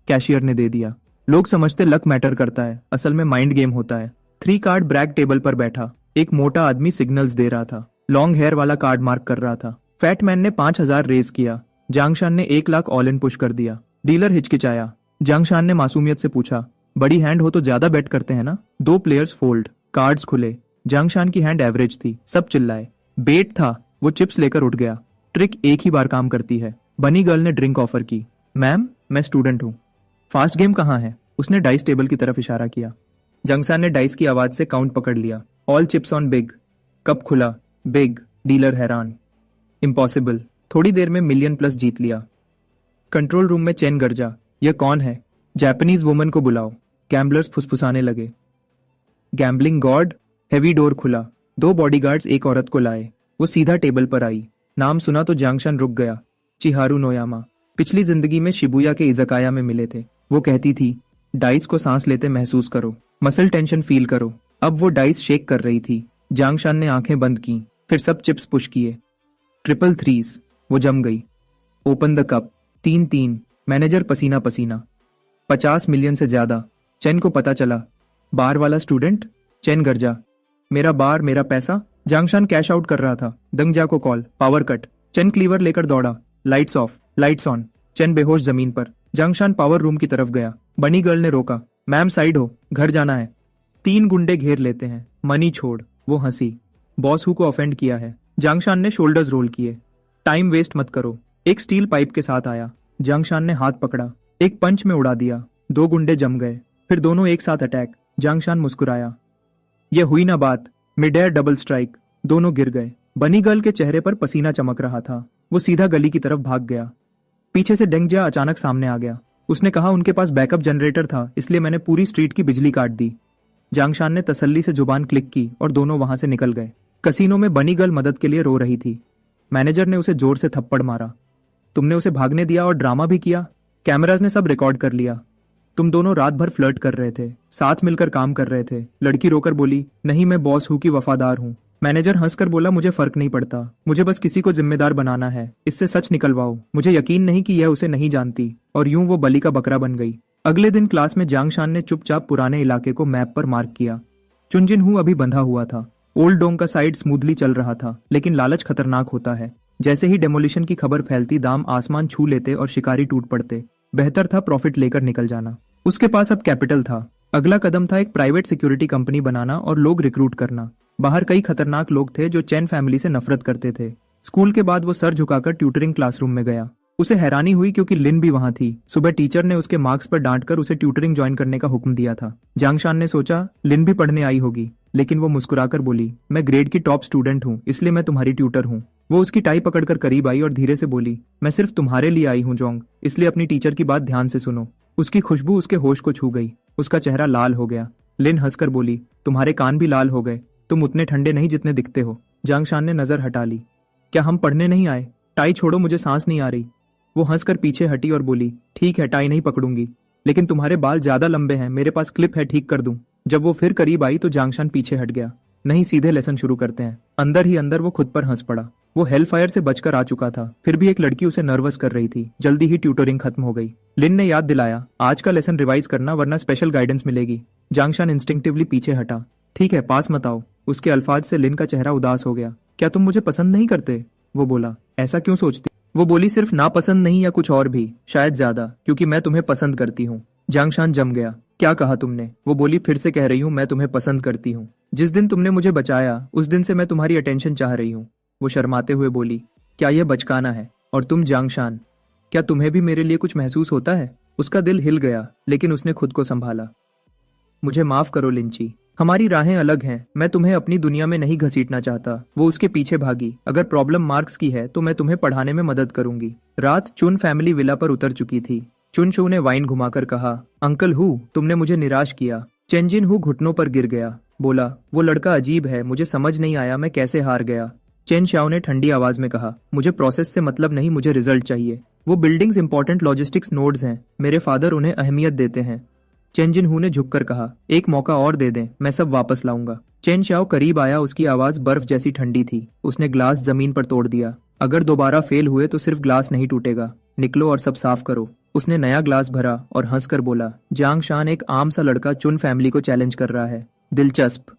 कैशियर ने दे दिया। लोग समझते लक मैटर करता है, असल में माइंड गेम होता है। 3 कार्ड ब्रैक टेबल पर बैठा। एक मोटा आदमी सिग्नल्स दे रहा था। लॉन्ग हेयर वाला कार्ड मार्क कर रहा था। फैट मैन ने 5,000 रेज किया। जांगशान ने 1 लाख ऑल इन पुश कर दिया। डीलर हिचकिचाया। जांगशान ने मासूमियत से पूछा, बड़ी हैंड हो तो ज्यादा बेट करते हैं ना? 2 प्लेयर्स फोल्ड। कार्ड्स खुले। जांगशान की हैंड एवरेज थी। सब चिल्लाए। बेट था। वो चिप्स लेकर उठ गया। ट्रिक एक ही बार काम करती है। बनी गर्ल ने ड्रिंक ऑफर की। मैम, मैं स्टूडेंट हूँ। फास्ट गेम कहाँ है? उसने डाइस टेबल की तरफ इशारा किया। जंगसान ने डाइस की आवाज से काउंट पकड़ लिया। All chips on big. Cup खुला। बिग। डीलर हैरान। इम्पॉसिबल। थोड़ी देर में मिलियन प्लस जीत लिया। कंट्रोल रूम में चेन गरजा। यह कौन है? जापानीज वुमन को बुलाओ। गैम्बलर्स फुसफुसाने लगे। Gambling God. हेवी डोर खुला। 2 बॉडीगार्ड्स एक औरत को लाए। वो सीधा टेबल पर आई। नाम सुना तो जांगशान रुक गया। चिहारू नोयामा। पिछली जिंदगी में शिबुया के इज़ाकाया में मिले थे। वो कहती थी, डाइस को सांस लेते महसूस करो, मसल टेंशन फील करो। अब वो डाइस शेक कर रही थी। जांगशान ने आंखें बंद की, फिर सब चिप्स पुश किए। Triple threes. वो जम गई। Open the cup. 3-3। मैनेजर पसीना पसीना। 50 मिलियन से ज्यादा। चेन को पता चला। बार वाला स्टूडेंट? चेन गरजा। मेरा बार, मेरा पैसा। जांगशान कैश आउट कर रहा था। दंगजा को call. Power cut. Chen cleaver लेकर दौड़ा। Lights off, lights on. Chen बेहोश जमीन पर। जांगशान पावर रूम की तरफ गया। बनी गर्ल ने रोका। मैम साइड हो, घर जाना है। 3 गुंडे घेर लेते हैं। मनी छोड़। वो हंसी। बॉस हु को ऑफेंड किया है। जांगशान ने शोल्डर्स रोल किए। टाइम वेस्ट मत करो। एक स्टील पाइप के साथ आया। जांगशान ने हाथ पकड़ा। एक पंच में उड़ा दिया। 2 गुंडे जम गए। फिर दोनों एक साथ अटैक। जांगशान मुस्कुराया। यह हुई ना बात। Mid air double strike. दोनों गिर गए। बनी गर्ल के चेहरे पर पसीना चमक रहा था। वो सीधा गली की तरफ भाग गया। पीछे से डेंगजा अचानक सामने आ गया। उसने कहा, उनके पास बैकअप जनरेटर था, इसलिए मैंने पूरी स्ट्रीट की बिजली काट दी। जांगशान ने तसल्ली से जुबान क्लिक की और दोनों वहां से निकल गए। कसीनो में बनी गर्ल मदद के लिए रो रही थी। मैनेजर ने उसे जोर से थप्पड़ मारा। तुमने उसे भागने दिया और ड्रामा भी किया। कैमराज ने सब रिकॉर्ड कर लिया। तुम दोनों रात भर फ्लर्ट कर रहे थे, साथ मिलकर काम कर रहे थे। लड़की रोकर बोली, नहीं मैं बॉस हूँ की वफादार हूँ। मैनेजर हंसकर बोला, मुझे फर्क नहीं पड़ता, मुझे बस किसी को जिम्मेदार बनाना है। इससे सच निकलवाओ। मुझे यकीन नहीं कि यह उसे नहीं जानती। और यूं वो बलि का बकरा बन गई। अगले दिन क्लास में जांगशान ने चुपचाप पुराने इलाके को मैप पर मार्क किया। चुनजिन हु अभी बंधा हुआ था। ओल्ड डोंग का साइड स्मूथली चल रहा था, लेकिन लालच खतरनाक होता है। जैसे ही डेमोलिशन की खबर फैलती, दाम आसमान छू लेते और शिकारी टूट पड़ते। बेहतर था प्रॉफिट लेकर निकल जाना। उसके पास अब कैपिटल था। अगला कदम था एक प्राइवेट सिक्योरिटी कंपनी बनाना और लोग रिक्रूट करना। बाहर कई खतरनाक लोग थे जो चैन फैमिली से नफरत करते थे। स्कूल के बाद वो सर झुकाकर ट्यूटरिंग क्लासरूम में गया। उसे हैरानी हुई क्योंकि लिन भी वहां थी। सुबह टीचर ने उसके मार्क्स पर डांटकर उसे ट्यूटरिंग ज्वाइन करने का हुक्म दिया था। जांगशान ने सोचा, लिन भी पढ़ने आई होगी, लेकिन वो मुस्कुराकर बोली, मैं ग्रेड की टॉप स्टूडेंट हूँ, इसलिए मैं तुम्हारी ट्यूटर हूँ। वो उसकी टाई पकड़कर करीब आई और धीरे से बोली, मैं सिर्फ तुम्हारे लिए आई हूँ जोंग, इसलिए अपनी टीचर की बात ध्यान से सुनो। उसकी खुशबू उसके होश को छू गई। उसका चेहरा लाल हो गया। लिन हंसकर बोली, तुम्हारे कान भी लाल हो गए, तुम उतने ठंडे नहीं जितने दिखते हो। जांगशान ने नजर हटा ली। क्या हम पढ़ने नहीं आए? टाई छोड़ो, मुझे सांस नहीं आ रही। वो हंसकर पीछे हटी और बोली, ठीक है, टाई नहीं पकड़ूंगी, लेकिन तुम्हारे बाल ज्यादा लंबे हैं, मेरे पास क्लिप है, ठीक कर दूं। जब वो फिर करीब आई तो जांगशान पीछे हट गया। नहीं, सीधे लेसन शुरू करते हैं। अंदर ही अंदर वो खुद पर हंस पड़ा। वो हेल फायर से बचकर आ चुका था, फिर भी एक लड़की उसे नर्वस कर रही थी। जल्दी ही ट्यूटरिंग खत्म हो गई। लिन ने याद दिलाया, आज का लेसन रिवाइज करना वरना स्पेशल गाइडेंस मिलेगी। जांगशान इंस्टिंक्टिवली पीछे हटा। ठीक है, पास मत आओ। उसके अल्फाज से लिन का चेहरा उदास हो गया। क्या तुम मुझे पसंद नहीं करते? वो बोला। ऐसा क्यों सोचती? वो बोली, सिर्फ नापसंद नहीं या कुछ और भी, शायद ज्यादा, क्योंकि मैं तुम्हें पसंद करती हूँ। जांगशान जम गया। क्या कहा तुमने? वो बोली, फिर से कह रही हूँ, मैं तुम्हें पसंद करती हूँ। जिस दिन तुमने मुझे बचाया उस दिन से मैं तुम्हारी अटेंशन चाह रही हूँ। वो शर्माते हुए बोली, क्या यह बचकाना है? और तुम जांगशान, क्या तुम्हें भी मेरे लिए कुछ महसूस होता है? उसका दिल हिल गया, लेकिन उसने खुद को संभाला। मुझे माफ करो लिंची, हमारी राहें अलग हैं। मैं तुम्हें अपनी दुनिया में नहीं घसीटना चाहता। वो उसके पीछे भागी। अगर प्रॉब्लम मार्क्स की है तो मैं तुम्हें पढ़ाने में मदद करूंगी। रात चुन फैमिली विला पर उतर चुकी थी। चुन शो ने वाइन घुमाकर कहा, अंकल हु, तुमने मुझे निराश किया। चेंजिन हु घुटनों पर गिर गया। बोला, वो लड़का अजीब है, मुझे समझ नहीं आया मैं कैसे हार गया। चेन शाओ ने ठंडी आवाज में कहा, मुझे प्रोसेस से मतलब नहीं, मुझे रिजल्ट चाहिए। वो बिल्डिंग्स इंपॉर्टेंट लॉजिस्टिक्स नोड्स हैं, मेरे फादर उन्हें अहमियत देते हैं। चेंजिन हु ने झुककर कहा, एक मौका और दे दें, मैं सब वापस लाऊंगा। चेन शाओ करीब आया। उसकी आवाज बर्फ जैसी ठंडी थी। उसने ग्लास जमीन पर तोड़ दिया। अगर दोबारा फेल हुए तो सिर्फ ग्लास नहीं टूटेगा। निकलो और सब साफ करो। उसने नया ग्लास भरा और हंसकर बोला, जांगशान एक आम सा लड़का चुन फैमिली को चैलेंज कर रहा है। दिलचस्प।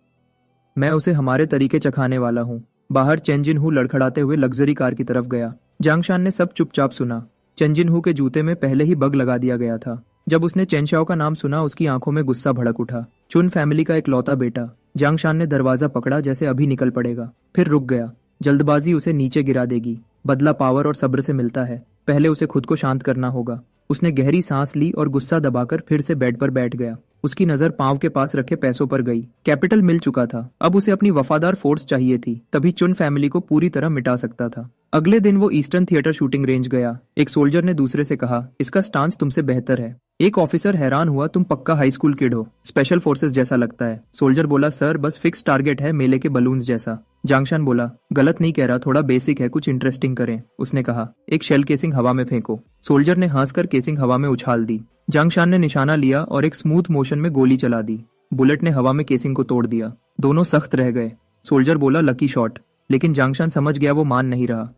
मैं उसे हमारे तरीके चखाने वाला हूँ। बाहर चेंजिन हु लड़खड़ाते हुए लग्जरी कार की तरफ गया। जांगशान ने सब चुपचाप सुना। चेंजिन हु के जूते में पहले ही बग लगा दिया गया था। जब उसने चेनशाओ का नाम सुना, उसकी आंखों में गुस्सा भड़क उठा। चुन फैमिली का एक लौता बेटा। जांगशान ने दरवाजा पकड़ा जैसे अभी निकल पड़ेगा, फिर रुक गया। जल्दबाजी उसे नीचे गिरा देगी। बदला पावर और सब्र से मिलता है। पहले उसे खुद को शांत करना होगा। उसने गहरी सांस ली और गुस्सा दबाकर फिर से बेड पर बैठ गया। उसकी नजर पांव के पास रखे पैसों पर गई। कैपिटल मिल चुका था, अब उसे अपनी वफादार फोर्स चाहिए थी, तभी चुन फैमिली को पूरी तरह मिटा सकता था। अगले दिन वो ईस्टर्न थिएटर शूटिंग रेंज गया। एक सोल्जर ने दूसरे से कहा, इसका स्टांस तुमसे बेहतर है। एक ऑफिसर हैरान हुआ, तुम पक्का हाई स्कूल किड हो, स्पेशल फोर्सेस जैसा लगता है। सोल्जर बोला, सर बस फिक्स टारगेट है, मेले के बलून्स जैसा। जांगशान बोला, गलत नहीं कह रहा, थोड़ा बेसिक है, कुछ इंटरेस्टिंग करें। उसने कहा, एक शेल केसिंग हवा में फेंको। सोल्जर ने हंसकर केसिंग हवा में उछाल दी। जांगशान ने निशाना लिया और एक स्मूथ मोशन में गोली चला दी। बुलेट ने हवा में केसिंग को तोड़ दिया। दोनों सख्त रह गए। सोल्जर बोला, लकी शॉट, लेकिन जांगशान समझ गया वो मान नहीं रहा।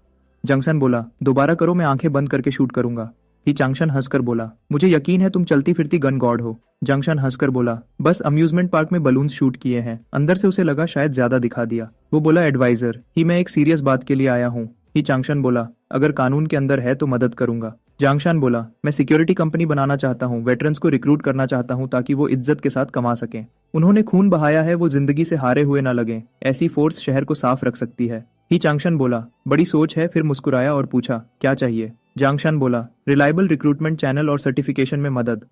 जांगशान बोला, दोबारा करो, मैं आंखें बंद करके शूट करूंगा। ही चांगशान हंसकर बोला, मुझे यकीन है तुम चलती फिरती गन गॉड हो। जांगशान हंसकर बोला, बस अम्यूजमेंट पार्क में बलून शूट किए हैं। अंदर से उसे लगा शायद ज्यादा दिखा दिया। वो बोला, एडवाइजर ही, मैं एक सीरियस बात के लिए आया हूँ। ही चांगशान बोला, अगर कानून के अंदर है तो मदद करूंगा। जांगशान बोला, मैं सिक्योरिटी कंपनी बनाना चाहता हूँ, वेटरन्स को रिक्रूट करना चाहता हूँ ताकि वो इज्जत के साथ कमा सकें। उन्होंने खून बहाया है, वो जिंदगी से हारे हुए ना लगे। ऐसी फोर्स शहर को साफ रख सकती है। ही चांगशान बोला, बड़ी सोच है। फिर मुस्कुराया और पूछा, क्या चाहिए? जांगशान बोला, रिलायबल रिक्रूटमेंट चैनल और सर्टिफिकेशन में मदद।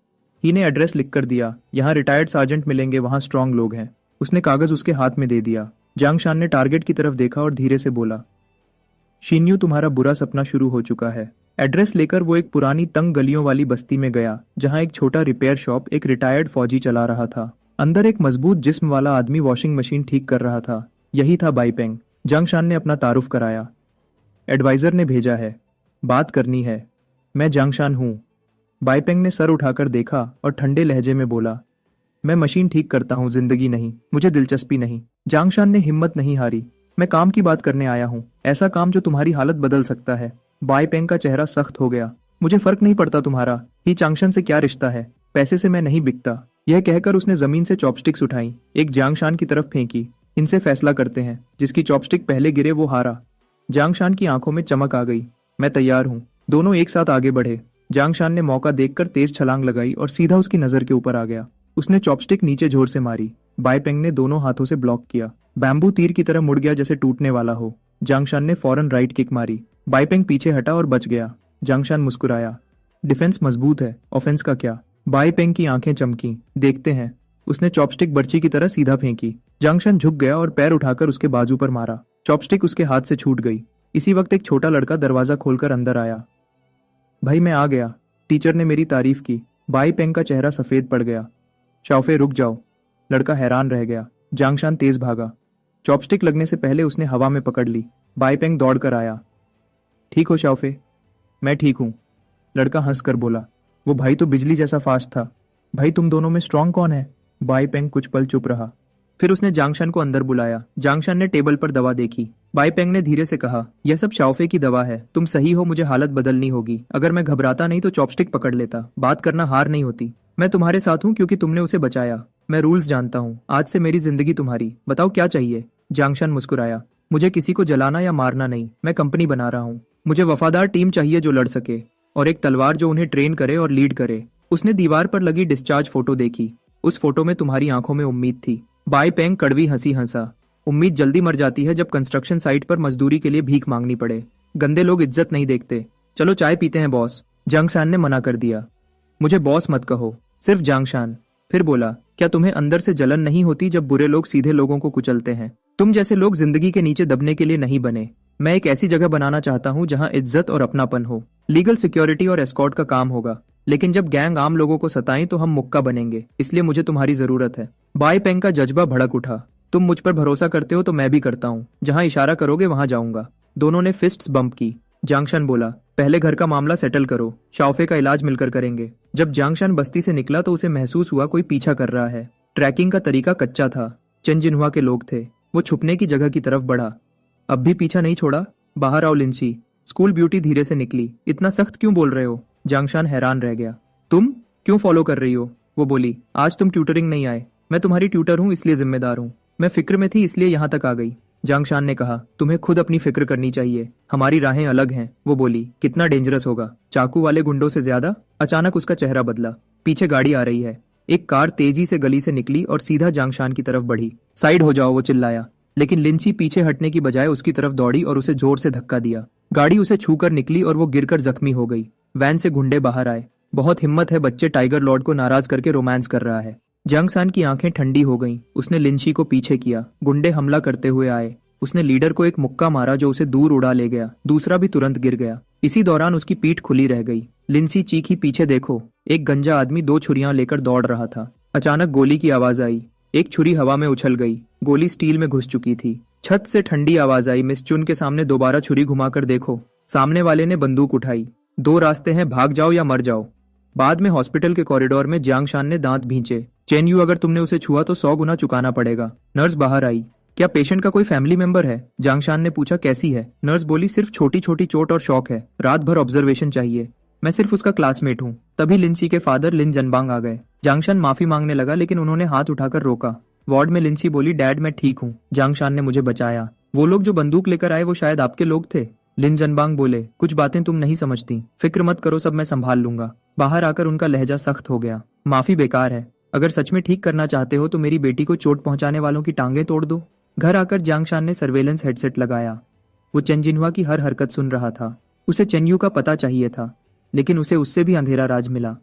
ही ने एड्रेस लिखकर दिया, यहाँ रिटायर्ड सार्जेंट मिलेंगे, वहाँ स्ट्रांग लोग हैं। उसने कागज उसके हाथ में दे दिया। जांगशान ने टारगेट की तरफ देखा और धीरे से बोला, शीन्यू, तुम्हारा बुरा सपना शुरू हो चुका है। एड्रेस लेकर वो एक पुरानी तंग गलियों वाली बस्ती में गया, जहाँ एक छोटा रिपेयर शॉप एक रिटायर्ड फौजी चला रहा था। अंदर एक मजबूत जिस्म वाला आदमी वॉशिंग मशीन ठीक कर रहा था। यही था बाईपेंग। जांगशान ने अपना तारुफ कराया। एडवाइजर ने भेजा है, बात करनी है। मैं जांगशान हूँ। बाईपेंग ने सर उठाकर देखा और ठंडे लहजे में बोला, मैं मशीन ठीक करता हूँ, जिंदगी नहीं, मुझे दिलचस्पी नहीं। जांगशान ने हिम्मत नहीं हारी, मैं काम की बात करने आया हूँ, ऐसा काम जो तुम्हारी हालत बदल सकता है। बाईपेंग का चेहरा सख्त हो गया। मुझे फर्क नहीं पड़ता तुम्हारा, ही चांगशान से क्या रिश्ता है, पैसे से मैं नहीं बिकता। यह कहकर उसने जमीन से चॉपस्टिक्स उठाई, एक जांगशान की तरफ फेंकी। इनसे फैसला करते हैं, जिसकी चॉपस्टिक पहले गिरे वो हारा। जांगशान की आंखों में चमक आ गई। मैं तैयार हूँ। दोनों एक साथ आगे बढ़े। जांगशान ने मौका देखकर तेज छलांग लगाई और सीधा उसकी नजर के ऊपर आ गया। उसने चॉपस्टिक नीचे जोर से मारी। बाईपेंग ने दोनों हाथों से ब्लॉक किया। बैम्बू तीर की तरह मुड़ गया जैसे टूटने वाला हो। जांगशान ने फौरन राइट किक मारी। बाईपेंग पीछे हटा और बच गया। जांगशान मुस्कुराया, डिफेंस मजबूत है, ऑफेंस का क्या? बाईपेंग की आंखें चमकी। देखते हैं। उसने चॉपस्टिक बर्ची की तरह सीधा फेंकी। जांगशान झुक गया और पैर उठाकर उसके बाजू पर मारा। चॉपस्टिक उसके हाथ से छूट गई। इसी वक्त एक छोटा लड़का दरवाजा खोलकर अंदर आया। भाई मैं आ गया, टीचर ने मेरी तारीफ की। बाईपेंग का चेहरा सफेद पड़ गया। शाओफे रुक जाओ। लड़का हैरान रह गया। जांगशान तेज भागा। चॉपस्टिक लगने से पहले उसने हवा में पकड़ ली। बाईपेंग दौड़ कर आया। ठीक हो शाओफे? मैं ठीक हूं। लड़का हंसकर बोला, वो भाई तो बिजली जैसा फास्ट था। भाई तुम दोनों में स्ट्रांग कौन है? बाईपेंग कुछ पल चुप रहा। फिर उसने जांगशान को अंदर बुलाया। जांगशान ने टेबल पर दवा देखी। बाईपेंग ने धीरे से कहा, यह सब शाओफे की दवा है, तुम सही हो, मुझे हालत बदलनी होगी। अगर मैं घबराता नहीं तो चॉपस्टिक पकड़ लेता। बात करना हार नहीं होती। मैं तुम्हारे साथ हूँ क्योंकि तुमने उसे बचाया। मैं रूल्स जानता हूँ। आज से मेरी जिंदगी तुम्हारी। बताओ क्या चाहिए? जांगशान मुस्कुराया, मुझे किसी को जलाना या मारना नहीं, मैं कंपनी बना रहा हूँ। मुझे वफादार टीम चाहिए जो लड़ सके, और एक तलवार जो उन्हें ट्रेन करे और लीड करे। उसने दीवार पर लगी डिस्चार्ज फोटो देखी। उस फोटो में तुम्हारी आंखों में उम्मीद थी। बाईपेंग कड़वी हंसी हंसा। उम्मीद जल्दी मर जाती है जब कंस्ट्रक्शन साइट पर मजदूरी के लिए भीख मांगनी पड़े। गंदे लोग इज्जत नहीं देखते। चलो चाय पीते हैं बॉस। जांगशान ने मना कर दिया। मुझे बॉस मत कहो, सिर्फ जांगशान। फिर बोला, क्या तुम्हें अंदर से जलन नहीं होती जब बुरे लोग सीधे लोगों को कुचलते हैं? तुम जैसे लोग जिंदगी के नीचे दबने के लिए नहीं बने। मैं एक ऐसी जगह बनाना चाहता हूँ जहाँ इज्जत और अपनापन हो। लीगल सिक्योरिटी और एस्कॉर्ट का काम होगा, लेकिन जब गैंग आम लोगों को सताएं तो हम मुक्का बनेंगे। इसलिए मुझे तुम्हारी जरूरत है। बाईपेंग का जज्बा भड़क उठा। तुम मुझ पर भरोसा करते हो तो मैं भी करता हूँ। जहाँ इशारा करोगे वहां जाऊंगा। दोनों ने फिस्ट्स बम्प की। जांगशान बोला, पहले घर का मामला सेटल करो, शाओफे का इलाज मिलकर करेंगे। जब जांगशान बस्ती से निकला तो उसे महसूस हुआ कोई पीछा कर रहा है। ट्रैकिंग का तरीका कच्चा था। चेंजिनहुआ के लोग थे। वो छुपने की जगह की तरफ बढ़ा। अब भी पीछा नहीं छोड़ा। बाहर आओ लिंची। स्कूल ब्यूटी धीरे से निकली। इतना सख्त क्यों बोल रहे हो? जांगशान हैरान रह गया। तुम क्यों फॉलो कर रही हो? वो बोली, आज तुम ट्यूटरिंग नहीं आए। मैं तुम्हारी ट्यूटर हूँ इसलिए जिम्मेदार हूँ। मैं फिक्र में थी इसलिए यहाँ तक आ गई। जांगशान ने कहा, तुम्हें खुद अपनी फिक्र करनी चाहिए। हमारी राहें अलग हैं। वो बोली, कितना डेंजरस होगा? चाकू वाले गुंडों से ज्यादा? अचानक उसका चेहरा बदला। पीछे गाड़ी आ रही है। एक कार तेजी से गली से निकली और सीधा जांगशान की तरफ बढ़ी। साइड हो जाओ, वो चिल्लाया। लेकिन लिंची पीछे हटने की बजाय उसकी तरफ दौड़ी और उसे जोर से धक्का दिया। गाड़ी उसे छूकर निकली और वो गिरकर जख्मी हो गई। वैन से गुंडे बाहर आए। बहुत हिम्मत है, बच्चे टाइगर लॉर्ड को नाराज करके रोमांस कर रहा है। जंगसान की आंखें ठंडी हो गईं। उसने लिंची को पीछे किया। गुंडे हमला करते हुए आए। उसने लीडर को एक मुक्का मारा जो उसे दूर उड़ा ले गया। दूसरा भी तुरंत गिर गया। इसी दौरान उसकी पीठ खुली रह गई। लिंसी चीखी, पीछे देखो। एक गंजा आदमी 2 छुरियां लेकर दौड़ रहा था। अचानक गोली की आवाज आई। एक छुरी हवा में उछल गई। गोली स्टील में घुस चुकी थी। छत से ठंडी आवाज आई, मिस चुन के सामने दोबारा छुरी घुमाकर देखो। सामने वाले ने बंदूक उठाई। 2 रास्ते हैं, भाग जाओ या मर जाओ। बाद में हॉस्पिटल के कॉरिडोर में जियांगशान ने दांत भींचे। चेन यू, अगर तुमने उसे छुआ तो 100 गुना चुकाना पड़ेगा। नर्स बाहर आई। क्या पेशेंट का कोई फैमिली मेंबर है? जियांगशान ने पूछा। कैसी है? नर्स बोली, सिर्फ छोटी छोटी चोट और शॉक है, रात भर ऑब्जर्वेशन चाहिए। मैं सिर्फ उसका क्लासमेट हूँ। तभी लिंची के फादर लिन जनबांग आ गए। जियांगशान माफी मांगने लगा लेकिन उन्होंने हाथ उठाकर रोका। वार्ड में लिंची बोली, डैड मैं ठीक हूँ, जियांगशान ने मुझे बचाया। वो लोग जो बंदूक लेकर आए वो शायद आपके लोग थे। लिन जनबांग बोले, कुछ बातें तुम नहीं समझती, फिक्र मत करो, सब मैं संभाल लूंगा। बाहर आकर उनका लहजा सख्त हो गया। माफी बेकार है, अगर सच में ठीक करना चाहते हो तो मेरी बेटी को चोट पहुंचाने वालों की टांगें तोड़ दो। घर आकर जियांगशान ने सर्वेलेंस हेडसेट लगाया। वो चेन जिन्हुआ की हर हरकत सुन रहा था। उसे चेन्यू का पता चाहिए था, लेकिन उसे उससे भी अंधेरा राज मिला।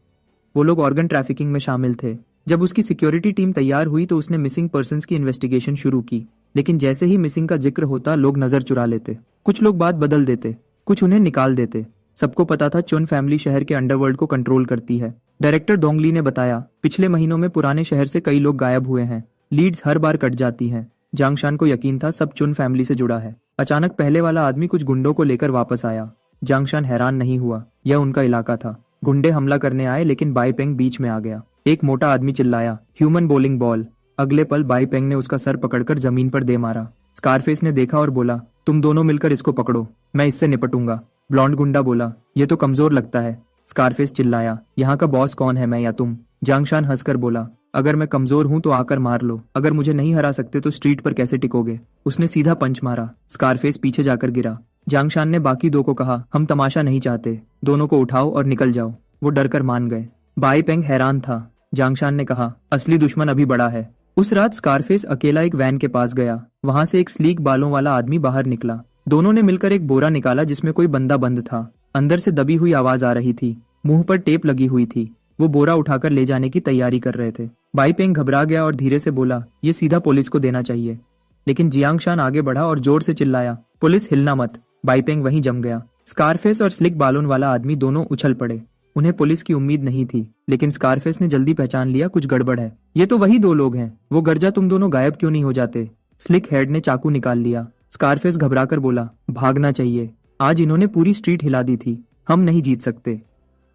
वो लोग ऑर्गन ट्रैफिकिंग में शामिल थे। जब उसकी सिक्योरिटी टीम तैयार हुई तो उसने मिसिंग पर्सन्स की इन्वेस्टिगेशन शुरू की। लेकिन जैसे ही मिसिंग का जिक्र होता लोग नजर चुरा लेते। कुछ लोग बात बदल देते, कुछ उन्हें निकाल देते। सबको पता था चुन फैमिली शहर के अंडरवर्ल्ड को कंट्रोल करती है। डायरेक्टर डोंगली ने बताया, पिछले महीनों में पुराने शहर से कई लोग गायब हुए हैं। लीड्स हर बार कट जाती हैं। जियांगशान को यकीन था सब चुन फैमिली से जुड़ा है। अचानक पहले वाला आदमी कुछ गुंडों को लेकर वापस आया। जियांगशान हैरान नहीं हुआ, यह उनका इलाका था। गुंडे हमला करने आए लेकिन बाईपेंग बीच में आ गया। एक मोटा आदमी चिल्लाया, ह्यूमन बोलिंग बॉल। अगले पल बाईपेंग ने उसका सर पकड़कर जमीन पर दे मारा। स्कारफेस ने देखा और बोला, तुम दोनों मिलकर इसको पकड़ो, मैं इससे निपटूंगा। ब्लॉन्ड गुंडा बोला, ये तो कमजोर लगता है। स्कारफेस चिल्लाया, यहाँ का बॉस कौन है, मैं या तुम? जियांगशान हंसकर बोला, अगर मैं कमजोर हूं तो आकर मार लो, अगर मुझे नहीं हरा सकते तो स्ट्रीट पर कैसे टिकोगे? उसने सीधा पंच मारा। स्कारफेस पीछे जाकर गिरा। जियांगशान ने बाकी 2 को कहा, हम तमाशा नहीं चाहते, दोनों को उठाओ और निकल जाओ। वो डरकर मान गए। बाईपेंग हैरान था। जियांगशान ने कहा, असली दुश्मन अभी बड़ा है। उस रात स्कारफेस अकेला एक वैन के पास गया। वहां से एक स्लीक बालों वाला आदमी बाहर निकला। दोनों ने मिलकर एक बोरा निकाला जिसमें कोई बंदा बंद था। अंदर से दबी हुई आवाज आ रही थी। मुंह पर टेप लगी हुई थी। वो बोरा उठाकर ले जाने की तैयारी कर रहे थे। बाईपेंग घबरा गया और धीरे से बोला, ये सीधा पुलिस को देना चाहिए। लेकिन जियांगशान आगे बढ़ा और जोर से चिल्लाया, पुलिस हिलना मत। बाईपेंग वहीं जम गया। स्कारफेस और स्लिक बालों वाला आदमी दोनों उछल पड़े। उन्हें पुलिस की उम्मीद नहीं थी, लेकिन स्कारफेस ने जल्दी पहचान लिया, कुछ गड़बड़ है। ये तो वही 2 लोग हैं। वो गर्जा, तुम दोनों गायब क्यों नहीं हो जाते? स्लिक हेड ने चाकू निकाल लिया। स्कारफेस घबराकर बोला, भागना चाहिए, आज इन्होंने पूरी स्ट्रीट हिला दी थी, हम नहीं जीत सकते।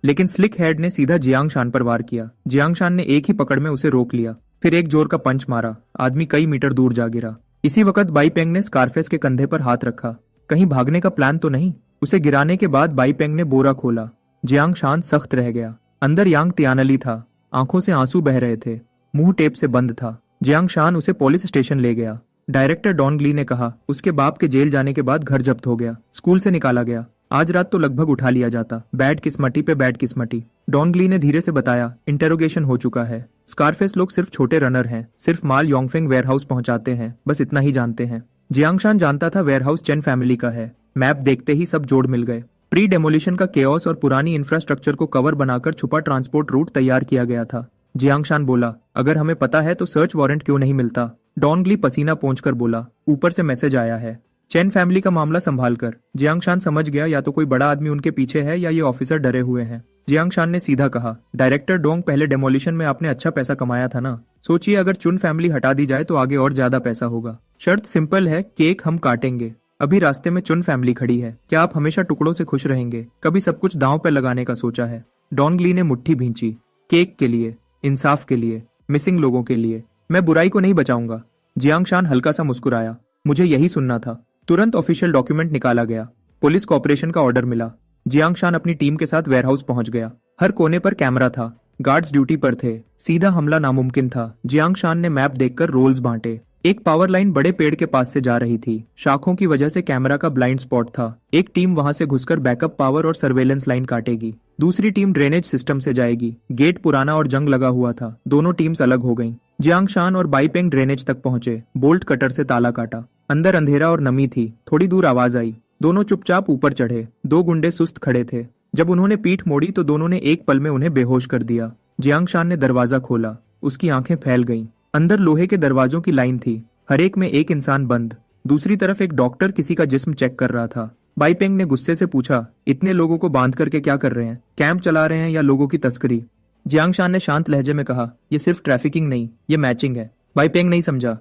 लेकिन स्लिक हेड ने सीधा जियांगशान पर वार किया। जियांगशान ने एक ही पकड़ में उसे रोक लिया, फिर एक जोर का पंच मारा। आदमी कई मीटर दूर जा गिरा। इसी वक्त बाईपेंग ने स्कारफेस के कंधे पर हाथ रखा। कहीं भागने का प्लान तो नहीं? उसे गिराने के बाद बाईपेंग ने बोरा खोला। जियांगशान सख्त रह गया। अंदर यांग तियानली था। आंखों से आंसू बह रहे थे। मुंह टेप से बंद था। जियांगशान उसे पुलिस स्टेशन ले गया। डायरेक्टर डोंगली ने कहा, उसके बाप के जेल जाने के बाद घर जब्त हो गया, स्कूल से निकाला गया। आज रात तो लगभग उठा लिया जाता। बैड किस्मती पे बैड किस्मती। डोंगली ने धीरे से बताया, इंटेरोगेशन हो चुका है। स्कारफेस लोग सिर्फ छोटे रनर हैं, सिर्फ माल योंगफेंग वेयरहाउस पहुंचाते हैं, बस इतना ही जानते हैं। जियांगशान जानता था वेयरहाउस चेन फैमिली का है। मैप देखते ही सब जोड़ मिल गए। प्री डेमोलिशन का केओस और पुरानी इंफ्रास्ट्रक्चर को कवर बनाकर छुपा ट्रांसपोर्ट रूट तैयार किया गया था। जियांगशान बोला, अगर हमें पता है तो सर्च वारंट क्यों नहीं मिलता? डोंगली पसीना पोंछकर बोला, ऊपर से मैसेज आया है, चेन फैमिली का मामला संभाल कर। जियांगशान समझ गया, या तो कोई बड़ा आदमी उनके पीछे है या ये ऑफिसर डरे हुए हैं। जियांगशान ने सीधा कहा, डायरेक्टर डोंग, पहले डेमोलिशन में आपने अच्छा पैसा कमाया था ना? सोचिए अगर चुन फैमिली हटा दी जाए तो आगे और ज्यादा पैसा होगा। शर्त सिंपल है, केक हम काटेंगे। अभी रास्ते में चुन फैमिली खड़ी है, क्या आप हमेशा टुकड़ों से खुश रहेंगे? कभी सब कुछ दांव पर लगाने का सोचा है? डोंगली ने मुट्ठी भींची। केक के लिए, इंसाफ के लिए, मिसिंग लोगों के लिए, मैं बुराई को नहीं बचाऊंगा। जियांगशान हल्का सा मुस्कुराया, मुझे यही सुनना था। तुरंत ऑफिशियल डॉक्यूमेंट निकाला गया। पुलिस कॉपरेशन का ऑर्डर मिला। जियांगशान अपनी टीम के साथ वेयरहाउस पहुंच गया। हर कोने पर कैमरा था। गार्ड्स ड्यूटी पर थे। सीधा हमला नामुमकिन था। जियांगशान ने मैप देखकर रोल्स बांटे। एक पावर लाइन बड़े पेड़ के पास से जा रही थी। शाखों की वजह से कैमरा का ब्लाइंड स्पॉट था। एक टीम वहां से घुसकर बैकअप पावर और सर्वेलेंस लाइन काटेगी। दूसरी टीम ड्रेनेज सिस्टम से जाएगी। गेट पुराना और जंग लगा हुआ था। दोनों टीम्स अलग हो गईं। जियांग शान और बाई पेंग ड्रेनेज तक पहुंचे, बोल्ट कटर से ताला काटा। अंदर अंधेरा और नमी थी। थोड़ी दूर आवाज आई। दोनों चुपचाप ऊपर चढ़े। दो गुंडे सुस्त खड़े थे। जब उन्होंने पीठ मोड़ी तो दोनों ने एक पल में उन्हें बेहोश कर दिया। जियांग शान ने दरवाजा खोला। उसकी आंखें फैल गईं। अंदर लोहे के दरवाजों की लाइन थी, हर एक में एक इंसान बंद। दूसरी तरफ एक डॉक्टर किसी का जिस्म चेक कर रहा था। बाई पेंग ने गुस्से से पूछा, इतने लोगों को बांध करके क्या कर रहे हैं? कैंप चला रहे हैं या लोगों की तस्करी? जियांग शान ने शांत लहजे में कहा, यह सिर्फ ट्रैफिकिंग नहीं, ये मैचिंग है। बाई पेंग नहीं समझा।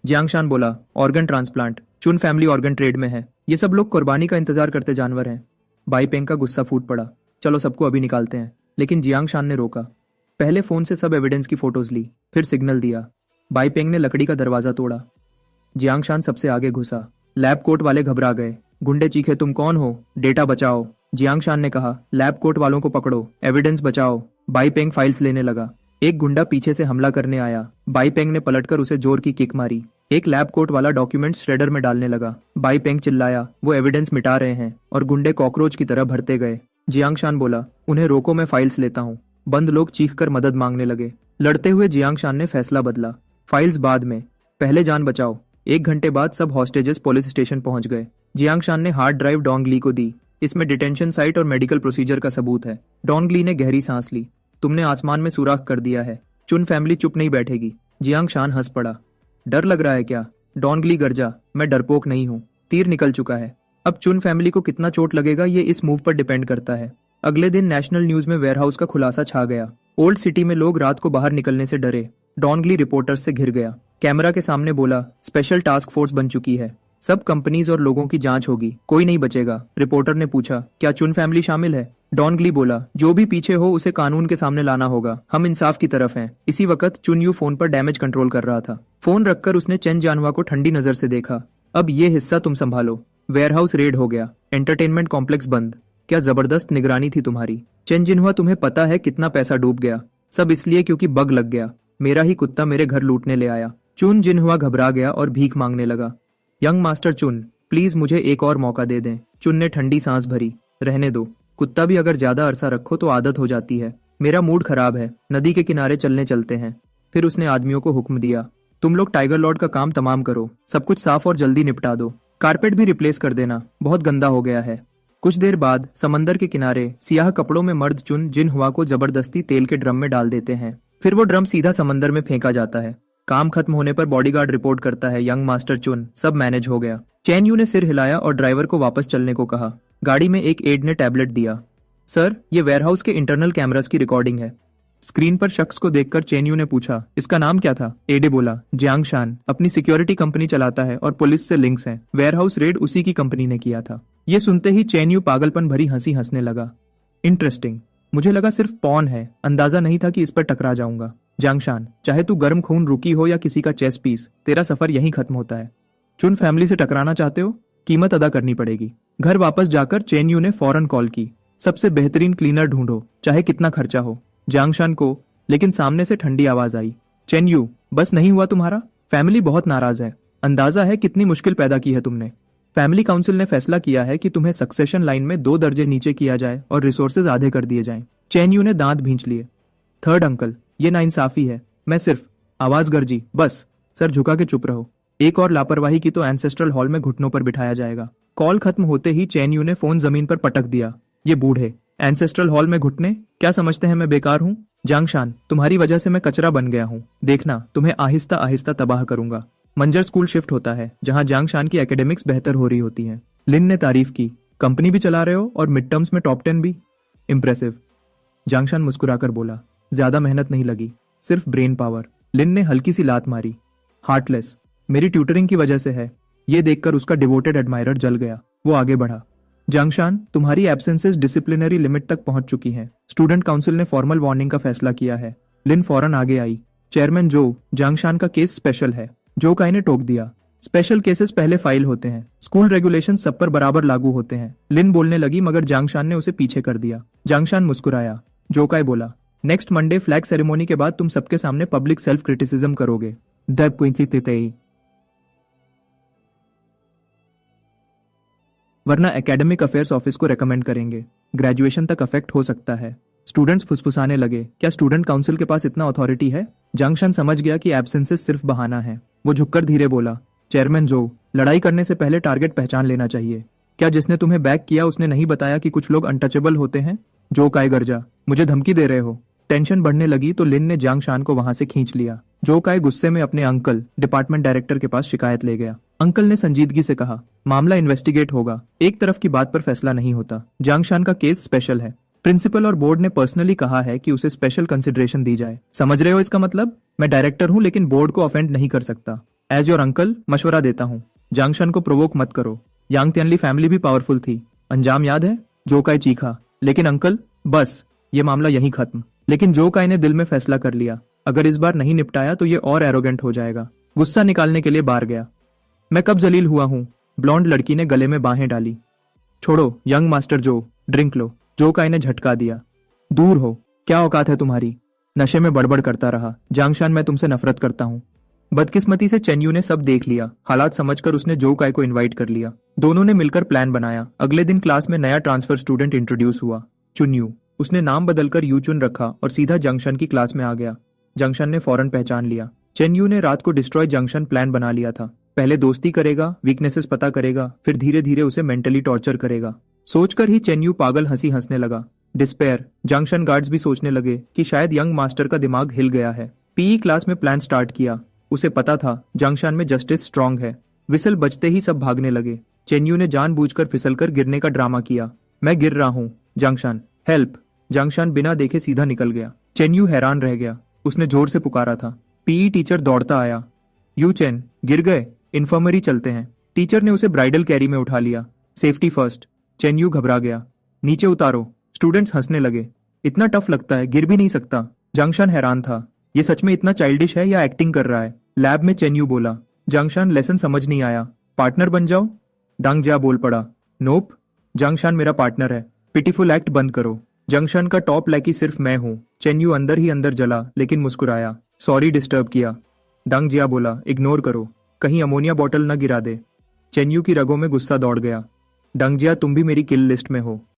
जियांग शान बोला, ऑर्गन ट्रांसप्लांट, चुन फैमिली ऑर्गन ट्रेड में है। ये सब लोग कुर्बानी का इंतजार करते जानवर हैं। बाई पेंग का गुस्सा फूट पड़ा। चलो सबको अभी निकालते हैं। लेकिन जियांग शान ने रोका। पहले फोन से सब एविडेंस की फोटोज ली, फिर सिग्नल दिया। बाई पेंग ने लकड़ी का दरवाजा तोड़ा। जियांग शान सबसे आगे घुसा। लैब कोट वाले घबरा गए। गुंडे चीखे, तुम कौन हो? डेटा बचाओ। जियांग शान ने कहा, लैब कोट वालों को पकड़ो, एविडेंस बचाओ। बाई पेंग फाइल्स लेने लगा। एक गुंडा पीछे से हमला करने आया। बाई पेंग ने पलटकर उसे जोर की किक मारी। एक लैब कोट वाला डॉक्यूमेंट श्रेडर में डालने लगा। बाई पेंग चिल्लाया, वो एविडेंस मिटा रहे हैं, और गुंडे कॉकरोच की तरह भरते गए। जियांग शान बोला, उन्हें रोको, मैं फाइल्स लेता हूँ। बंद लोग चीखकर मदद मांगने लगे। लड़ते हुए जियांग शान ने फैसला बदला, फाइल्स बाद में, पहले जान बचाओ। 1 घंटे बाद सब हॉस्टेजेस पुलिस स्टेशन पहुंच गए। जियांग शान ने हार्ड ड्राइव डोंग ली को दी। इसमें डिटेंशन साइट और मेडिकल प्रोसीजर का सबूत है। डोंग ली ने गहरी सांस ली। तुमने आसमान में सुराख कर दिया है। चुन फैमिली चुप नहीं बैठेगी। जियांग शान हंस पड़ा। डर लग रहा है क्या? डोंगली गरजा, मैं डरपोक नहीं हूँ। तीर निकल चुका है। अब चुन फैमिली को कितना चोट लगेगा ये इस मूव पर डिपेंड करता है। अगले दिन नेशनल न्यूज में वेयरहाउस का खुलासा छा गया। ओल्ड सिटी में लोग रात को बाहर निकलने से डरे। डोंगली रिपोर्टर्स से घिर गया। कैमरा के सामने बोला, स्पेशल टास्क फोर्स बन चुकी है, सब कंपनीज और लोगों की जांच होगी, कोई नहीं बचेगा। रिपोर्टर ने पूछा, क्या चुन फैमिली शामिल है? डोंगली बोला, जो भी पीछे हो उसे कानून के सामने लाना होगा, हम इंसाफ की तरफ हैं। इसी वक्त चुन यू फोन पर डैमेज कंट्रोल कर रहा था। फोन रखकर उसने चेन जानवा को ठंडी नजर से देखा। अब ये हिस्सा तुम संभालो। वेयरहाउस रेड हो गया, एंटरटेनमेंट कॉम्प्लेक्स बंद। क्या जबरदस्त निगरानी थी तुम्हारी। चेन जिन्हुआ, तुम्हें पता है कितना पैसा डूब गया? सब इसलिए क्योंकि बग लग गया। मेरा ही कुत्ता मेरे घर लूटने ले आया। चुन जिन्हुआ घबरा गया और भीख मांगने लगा। यंग मास्टर चुन, प्लीज मुझे एक और मौका दे दें। चुन ने ठंडी सांस भरी। रहने दो, कुत्ता भी अगर ज्यादा अरसा रखो तो आदत हो जाती है। मेरा मूड खराब है, नदी के किनारे चलने चलते हैं। फिर उसने आदमियों को हुक्म दिया, तुम लोग टाइगर लॉर्ड का काम तमाम करो, सब कुछ साफ और जल्दी निपटा दो। कारपेट भी रिप्लेस कर देना, बहुत गंदा हो गया है। कुछ देर बाद समंदर के किनारे सियाह कपड़ों में मर्द चुन जिन्हुआ को जबरदस्ती तेल के ड्रम में डाल देते हैं। फिर वो ड्रम सीधा समंदर में फेंका जाता है। काम खत्म होने पर बॉडीगार्ड रिपोर्ट करता है, यंग मास्टर चुन, सब मैनेज हो गया। चेन यू ने सिर हिलाया और ड्राइवर को वापस चलने को कहा। गाड़ी में एक एड ने टैबलेट दिया। सर, ये वेयरहाउस के इंटरनल कैमरास की रिकॉर्डिंग है। स्क्रीन पर शख्स को देखकर चेन यू ने पूछा, इसका नाम क्या था? एडे बोला, जियांग शान, अपनी सिक्योरिटी कंपनी चलाता है और पुलिस से लिंक्स हैं। वेयरहाउस रेड उसी की कंपनी ने किया था। ये सुनते ही चेन यू पागलपन भरी हंसी हंसने लगा। इंटरेस्टिंग, मुझे लगा सिर्फ पॉन है, अंदाजा नहीं था कि इस पर टकरा जाऊंगा। जियांग शान, चाहे तू गर्म खून रुकी हो या किसी का चेस पीस, तेरा सफर यहीं खत्म होता है। चुन फैमिली से टकराना चाहते हो? कीमत अदा करनी पड़ेगी। घर वापस जाकर चेन यू ने फौरन कॉल की, सबसे बेहतरीन क्लीनर ढूंढो, चाहे कितना खर्चा हो। जियांग शान को लेकिन सामने से ठंडी आवाज आई, चेन यू, बस नहीं हुआ तुम्हारा? फैमिली बहुत नाराज है। अंदाजा है कितनी मुश्किल पैदा की है तुमने। फैमिली काउंसिल ने फैसला किया है कि तुम्हें सक्सेशन लाइन में 2 दर्जे नीचे किया जाए और रिसोर्सेज आधे कर दिए जाएं। चेन यू ने दांत भींच लिए। थर्ड अंकल, ये नाइंसाफी है। मैं सिर्फ, आवाज गरजी, बस, सर झुका के चुप रहो। एक और लापरवाही की तो एंसेस्ट्रल हॉल में घुटनों पर बिठाया जाएगा। कॉल खत्म होते ही चेन यू ने फोन जमीन पर पटक दिया। ये बूढ़े, एंसेस्ट्रल हॉल में घुटने? क्या समझते हैं मैं बेकार हूँ? जियांग शान, तुम्हारी वजह से मैं कचरा बन गया हूँ। देखना, तुम्हें आहिस्ता आहिस्ता तबाह करूंगा। मंजर स्कूल शिफ्ट होता है, जहां जियांग शान की एकेडमिक्स बेहतर हो रही होती हैं। लिन ने तारीफ की, कंपनी भी चला रहे हो और मिड टर्म्स में टॉप 10 भी। इंप्रेसिव। जियांग शान मुस्कुराकर बोला, ज्यादा मेहनत नहीं लगी, सिर्फ ब्रेन पावर। लिन ने हल्की सी लात मारी। हार्टलेस, मेरी ट्यूटरिंग की वजह से है। ये देखकर उसका डिवोटेड एडमायरर जल गया। वो आगे बढ़ा, जियांग शान, तुम्हारी एब्सेंसेस डिसिप्लिनरी लिमिट तक पहुंच चुकी हैं। स्टूडेंट काउंसिल ने फॉर्मल वार्निंग का फैसला किया है। लिन फौरन आगे आई। चेयरमैन जो, जियांग शान का केस स्पेशल है। जो काई ने टोक दिया, स्पेशल केसेस पहले फाइल होते हैं, स्कूल रेगुलेशन सब पर बराबर लागू होते हैं। लिन बोलने लगी मगर जियांग शान ने उसे पीछे कर दिया। जियांग शान मुस्कुराया। जो काई बोला, नेक्स्ट मंडे फ्लैग सेरेमोनी के बाद तुम सबके सामने पब्लिक सेल्फ क्रिटिसिज्म करोगे। वरना एकेडमिक अफेयर्स ऑफिस को रेकमेंड करेंगे। ग्रेजुएशन तक अफेक्ट हो सकता है। स्टूडेंट्स फुसफुसाने लगे, क्या स्टूडेंट काउंसिल के पास इतना अथॉरिटी है? जांगशान समझ गया कि एब्सेंसेस सिर्फ बहाना है। वो झुककर धीरे बोला, चेयरमैन जो, लड़ाई करने से पहले टारगेट पहचान लेना चाहिए। क्या जिसने तुम्हें बैक किया उसने नहीं बताया कि कुछ लोग अनटचेबल होते हैं? जो काय गरजा, मुझे धमकी दे रहे हो? टेंशन बढ़ने लगी तो लिन ने जांगशान को वहां से खींच लिया। जो काय गुस्से में अपने अंकल डिपार्टमेंट डायरेक्टर के पास शिकायत ले गया। अंकल ने संजीदगी से कहा, मामला इन्वेस्टिगेट होगा, एक तरफ की बात पर फैसला नहीं होता। जांगशान का केस स्पेशल है। प्रिंसिपल और बोर्ड ने पर्सनली कहा है कि उसे स्पेशल कंसिडरेशन दी जाए। समझ रहे हो इसका मतलब? मैं डायरेक्टर हूं लेकिन बोर्ड को ऑफेंड नहीं कर सकता। एज योर अंकल मशवरा देता हूँ, जांगशान को प्रोवोक मत करो। यांग तियनली फैमिली भी पावरफुल थी। अंजाम याद है? जो काय चीखा, लेकिन अंकल बस ये मामला यहीं खत्म। लेकिन जो काय ने दिल में फैसला कर लिया, अगर इस बार नहीं निपटाया तो ये और एरोगेंट हो जाएगा। गुस्सा निकालने के लिए बाहर गया। मैं कब जलील हुआ हूँ? ब्लॉन्ड लड़की ने गले में बाहें डाली। छोड़ो यंग मास्टर जो, ड्रिंक लो। जो काय ने झटका दिया। दूर हो, क्या औकात है तुम्हारी? नशे में बड़बड़ करता रहा। जांगशान, मैं तुमसे नफरत करता हूँ। बदकिस्मती से चेन्यू ने सब देख लिया। हालात समझकर उसने जो काय को इनवाइट कर लिया। दोनों ने मिलकर प्लान बनाया। अगले दिन क्लास में नया ट्रांसफर स्टूडेंट इंट्रोड्यूस हुआ, चुन्यू। उसने नाम बदलकर यू चुन रखा और सीधा जंक्शन की क्लास में आ गया। जंक्शन ने फौरन पहचान लिया। चेन्यू ने रात को डिस्ट्रॉय जंक्शन प्लान बना लिया था। पहले दोस्ती करेगा, वीकनेसेस पता करेगा, फिर धीरे धीरे उसे मेंटली टॉर्चर करेगा। सोचकर ही चेन्यू पागल हंसी हंसने लगा। डिस्पेयर, जंक्शन गार्ड्स भी सोचने लगे कि शायद यंग मास्टर का दिमाग हिल गया है। पीई क्लास में प्लान स्टार्ट किया। उसे पता था जंक्शन में जस्टिस स्ट्रांग है। विसल बजते ही सब भागने लगे। चेन्यू ने जानबूझकर फिसलकर गिरने का ड्रामा किया। मैं गिर रहा हूँ जंक्शन, हेल्प। जंक्शन बिना देखे सीधा निकल गया। चेन्यू हैरान रह गया। उसने जोर से पुकारा था। पीई टीचर दौड़ता आया। यू चेन, गिर गए, इन्फर्मरी चलते हैं। टीचर ने उसे ब्राइडल कैरी में उठा लिया। Safety first. चेन्यू घबरा गया। नीचे उतारो। स्टूडेंट्स हंसने लगे। इतना टफ लगता है, गिर भी नहीं सकता। जंक्शन हैरान था, ये सच में इतना चाइल्डिश है या एक्टिंग कर रहा है? लैब में चेन्यू बोला, जंक्शन लेसन समझ नहीं आया, पार्टनर बन जाओ। दांगजिया बोल पड़ा, नोप, जंक्शन मेरा पार्टनर है, पिटीफुल एक्ट बंद करो। जंक्शन का टॉप लैकी सिर्फ मैं हूँ। चेन्यू अंदर ही अंदर जला लेकिन मुस्कुराया। सॉरी डिस्टर्ब किया। दांगजिया बोला, इग्नोर करो, कहीं अमोनिया बॉटल न गिरा दे। चेन्यू की रगों में गुस्सा दौड़ गया। दांगजिया, तुम भी मेरी किल लिस्ट में हो।